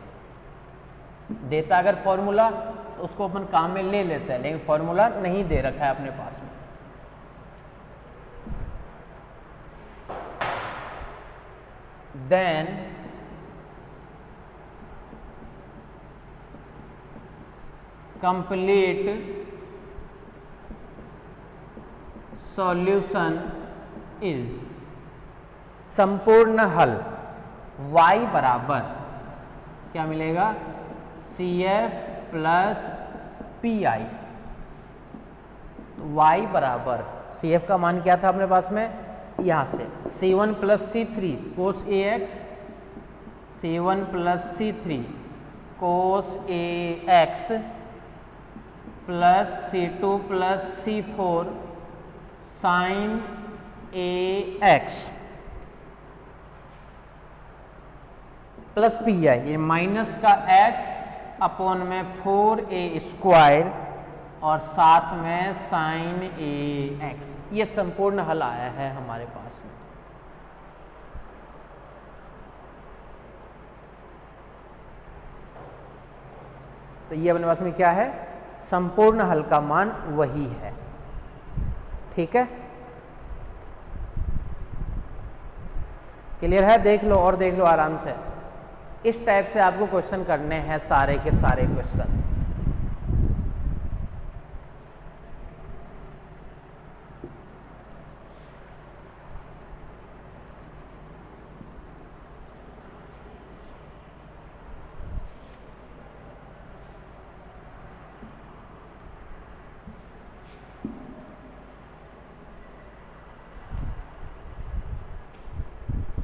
देता अगर फॉर्मूला तो उसको अपन काम में ले लेते हैं, लेकिन फॉर्मूला नहीं दे रखा है अपने पास में। Then complete solution is, संपूर्ण हल y बराबर क्या मिलेगा CF प्लस PI। y बराबर CF का मान क्या था अपने पास में, यहाँ से C1 plus C3 cos AX, C1 plus C3 cos AX plus C2 plus C4 sin AX plus PI, ये माइनस का x अपॉन में 4a स्क्वायर और साथ में साइन AX, ये संपूर्ण हल आया है हमारे पास में। तो ये अपने पास में क्या है, संपूर्ण हल का मान वही है। ठीक है, क्लियर है, देख लो और देख लो आराम से। इस टाइप से आपको क्वेश्चन करने हैं सारे के सारे क्वेश्चन।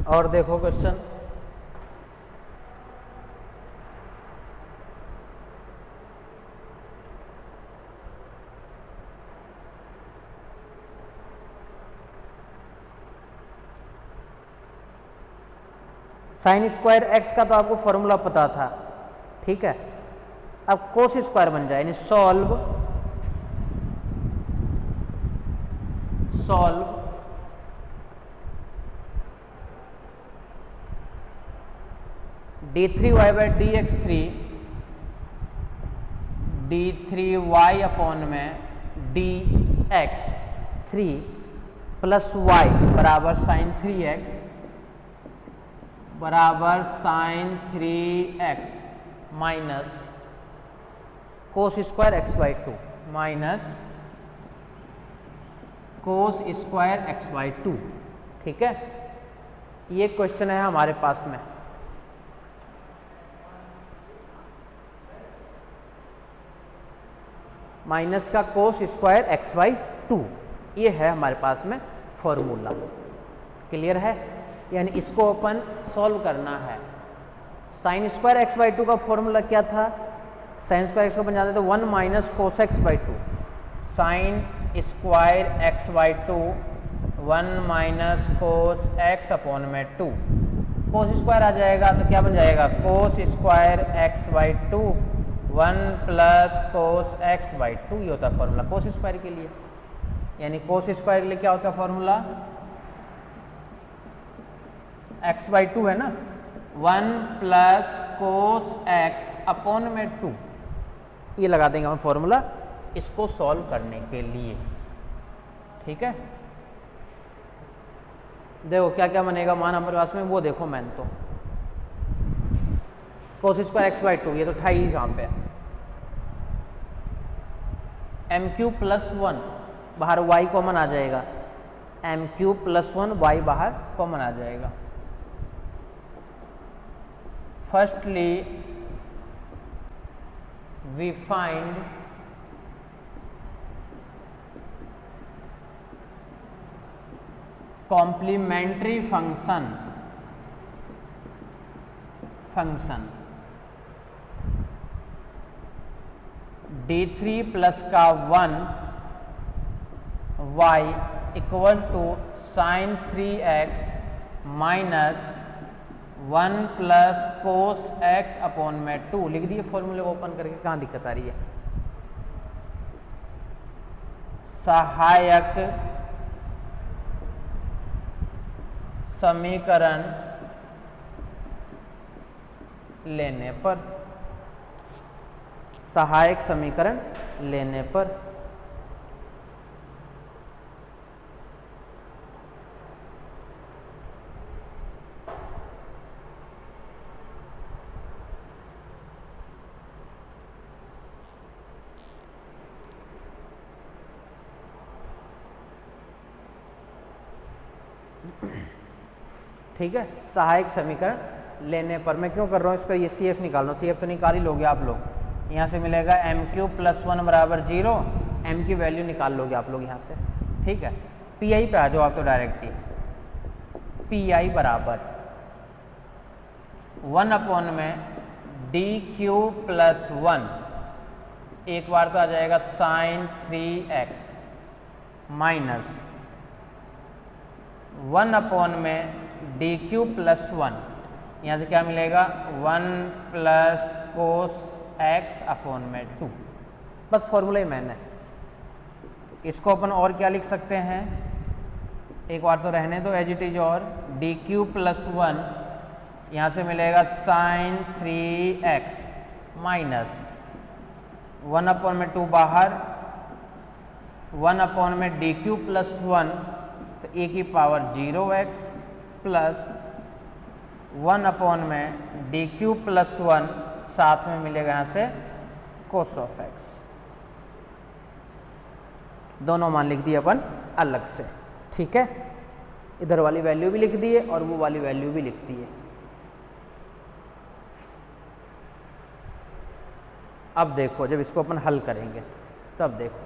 और देखो क्वेश्चन, साइन स्क्वायर एक्स का तो आपको फॉर्मूला पता था। ठीक है, अब कोस स्क्वायर बन जाए, यानी solve d3y by dx3 d3y upon में dx3 प्लस y बराबर साइन 3x बराबर sine 3x minus cos square X by 2 minus cos square X by 2। ठीक है, ये क्वेश्चन है हमारे पास में। माइनस का कोस स्क्वायर एक्स बाई 2, ये है हमारे पास में फॉर्मूला। क्लियर है, यानी इसको अपन सॉल्व करना है। साइन स्क्वायर एक्स बाई 2 का फॉर्मूला क्या था, साइन स्क्वायर एक्स को बन जाते तो 1 minus cos x by 2, sign square X by 2 1 minus cos x upon में 2, कोस स्क्वायर आ जाएगा तो क्या बन जाएगा कोस square X by 2 1 plus cos x by 2, ये होता है फॉर्मूला कोस स्क्वायर के लिए। यानी कोस स्क्वायर के लिए क्या होता है फॉर्मूला, एक्स बाई 2 है ना, 1 प्लस कोस एक्स अपॉन में 2, ये लगा देंगे हम फॉर्मूला इसको सॉल्व करने के लिए। ठीक है, देखो क्या क्या बनेगा मान हमारे पास में, वो देखो मैंने तो कोस स्क्वायर एक्स बाई 2, ये तो था ही यहाँ पे, एम क्यूब प्लस 1 बाहर y कॉमन आ जाएगा, एम क्यूब प्लस 1 y बाहर कॉमन आ जाएगा। firstly we find complementary function d3 plus का 1 y equal to sine 3x minus 1 plus cos x upon में 2 लिख दिए फॉर्मूले को ओपन करके। कहाँ दिक्कत आ रही है? सहायक समीकरण लेने पर, सहायक समीकरण लेने पर ठीक है, सहायक समीकरण लेने पर। मैं क्यों कर रहा हूँ इसका, ये सी एफ निकाल रहा हूँ। सी एफ तो निकाल ही लोगे आप लोग। यहाँ से मिलेगा एम क्यूब प्लस 1 बराबर 0, एम की वैल्यू निकाल लोगे आप लोग यहाँ से। ठीक है, पी आई पे आ जाओ आप तो डायरेक्ट ही। पी आई बराबर 1 अपॉन में डी क्यूब प्लस 1, एक बार तो आ जाएगा साइन 3x माइनस 1 अपॉन में डी क्यूब प्लस 1, यहाँ से क्या मिलेगा 1 प्लस कोस x अपॉन में 2। बस फॉर्मूला ही मैंने, इसको अपन और क्या लिख सकते हैं, एक बार तो रहने दो एज इट इज। और डी क्यूब प्लस 1 यहाँ से मिलेगा साइन 3x माइनस 1 अपॉन में 2 बाहर, 1 अपॉन में डी क्यूब प्लस 1 तो ए की पावर 0x प्लस 1 अपॉन में डी क्यूब प्लस 1, साथ में मिलेगा यहाँ से कोस ऑफ x। दोनों मान लिख दिए अपन अलग से। ठीक है, इधर वाली वैल्यू भी लिख दिए और वो वाली वैल्यू भी लिख दिए। अब देखो जब इसको अपन हल करेंगे तब देखो,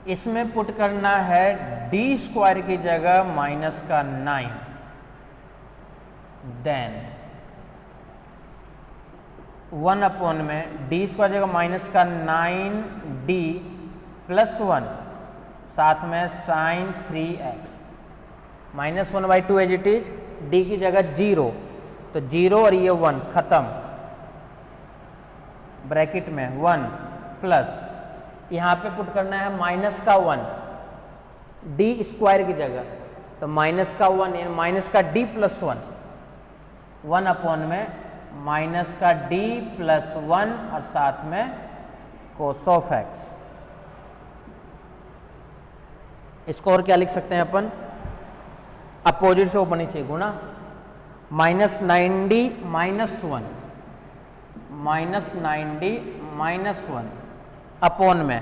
इसमें पुट करना है डी स्क्वायर की जगह माइनस का 9, देन 1 अपॉन में डी स्क्वायर जगह माइनस का 9d प्लस 1, साथ में sine 3x minus 1/2 as it is, D की जगह 0 तो 0 और ये 1 खत्म, ब्रैकेट में 1 प्लस यहाँ पे पुट करना है माइनस का 1 डी स्क्वायर की जगह, तो माइनस का 1 यानी माइनस का डी प्लस 1, 1 अपॉन में माइनस का डी प्लस 1 और साथ में कोस ऑफ x। इसको और क्या लिख सकते हैं अपन, अपोजिट से ओपन ही चाहिए गुणा, minus 9d minus 1, minus 9d minus 1 upon में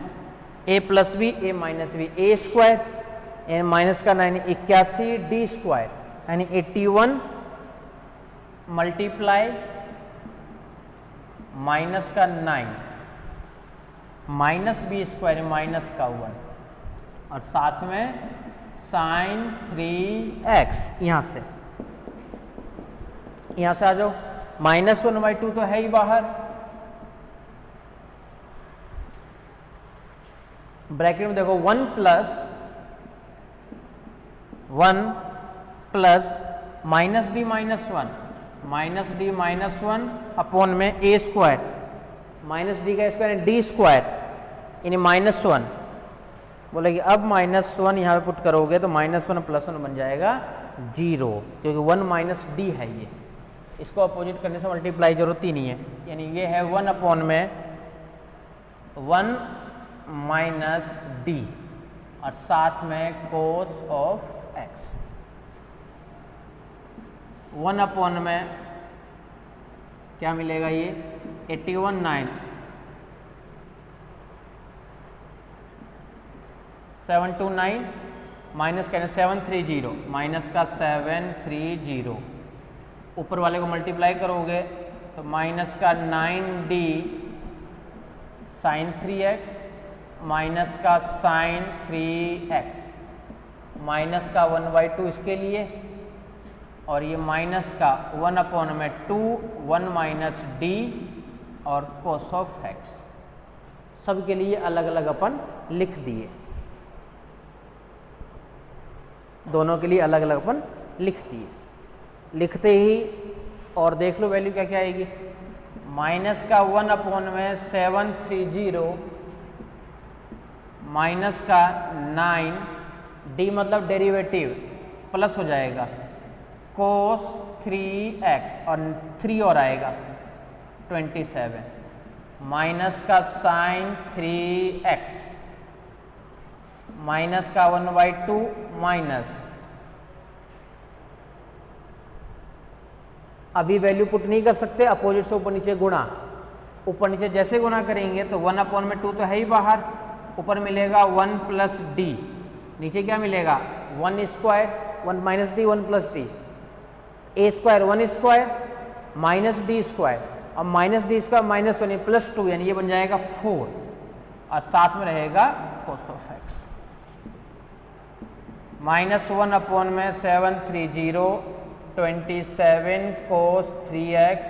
a plus B A minus B, A square यानी माइनस का 9 81 डी स्क्वायर यानी 81 मल्टीप्लाई माइनस का 9 माइनस बी स्क्वायर माइनस का 1 और साथ में साइन 3x। यहाँ से आ जाओ, माइनस 1/2 तो है ही बाहर, ब्रैकेट में देखो 1 plus minus D minus 1, minus D minus 1 upon में ए स्क्वायर, माइनस डी का स्क्वायर डी स्क्वायर यानी माइनस 1। बोले कि अब माइनस 1 यहाँ पे पुट करोगे तो माइनस 1 प्लस 1 बन जाएगा 0, क्योंकि 1 माइनस डी है ये, इसको अपोजिट करने से मल्टीप्लाई जरूरत ही नहीं है, यानी ये है 1 अपॉन में 1 माइनस डी और साथ में कोस ऑफ x। 1 अपॉन में क्या मिलेगा ये 81.9 729 माइनस कहना 730 माइनस का 730 ऊपर वाले को मल्टीप्लाई करोगे तो माइनस का 9d साइन 3x माइनस का साइन 3x माइनस का 1/2 इसके लिए और ये माइनस का 1 अपॉन में 2 1 माइनस d और कोस ऑफ x सबके लिए अलग अलग अपन लिख दिए, दोनों के लिए अलग अलग अपन लिख दिए। लिखते ही और देख लो वैल्यू क्या क्या आएगी, माइनस का 1 अपॉन में 730 माइनस का 9 d मतलब डेरिवेटिव प्लस हो जाएगा कोस 3x और 3 और आएगा 27 माइनस का साइन 3x माइनस का 1/2 माइनस अभी वैल्यू पुट नहीं कर सकते, अपोजिट से ऊपर नीचे गुणा, ऊपर नीचे जैसे गुणा करेंगे तो 1 अपॉन में 2 तो है ही बाहर, ऊपर मिलेगा 1 प्लस डी, नीचे क्या मिलेगा 1 square 1 minus D 1 plus D, A square 1 square minus D square और minus D square minus 1 plus 2 यानी ये बन जाएगा 4 और साथ में रहेगा cos of x minus 1 upon में 730 27 cos 3x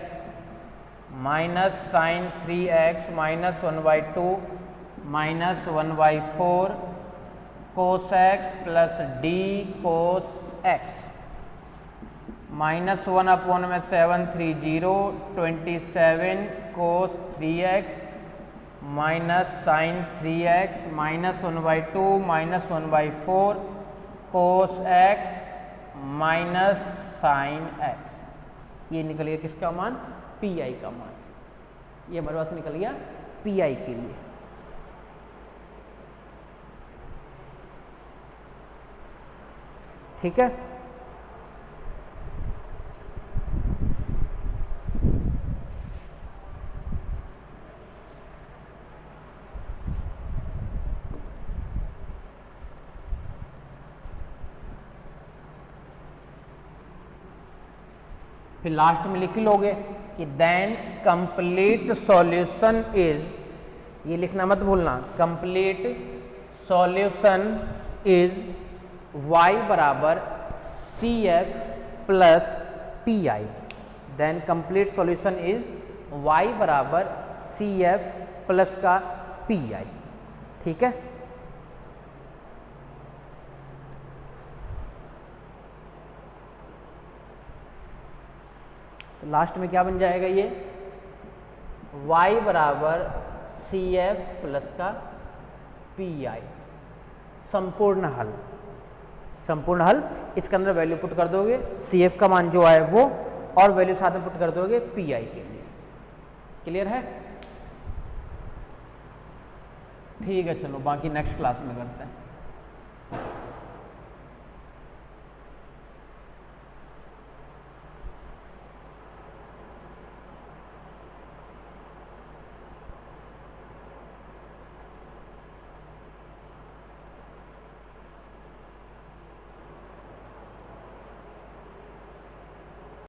minus sine 3x minus 1/2 minus 1/4 cos x plus D cos x minus 1 upon में 730 27 cos 3x minus sine 3x minus 1/2 minus 1/4 cos x minus sine x, ये निकल गया किसका मान P I का मान, ये हमारे पास निकल गया पी आई के लिए। ठीक है, फिर लास्ट में लिख लोगे कि देन कंप्लीट सॉल्यूशन इज, ये लिखना मत भूलना, कंप्लीट सॉल्यूशन इज y बराबर C F plus P I, then complete solution is y बराबर सी एफ प्लस का पी आई। ठीक है, तो लास्ट में क्या बन जाएगा ये y बराबर सी एफ प्लस का पी आई, संपूर्ण हल। संपूर्ण हल इसके अंदर वैल्यू पुट कर दोगे, सी एफ का मान जो आए वो और वैल्यू साथ में पुट कर दोगे पी आई के लिए। क्लियर है? ठीक है, चलो बाकी नेक्स्ट क्लास में करते हैं।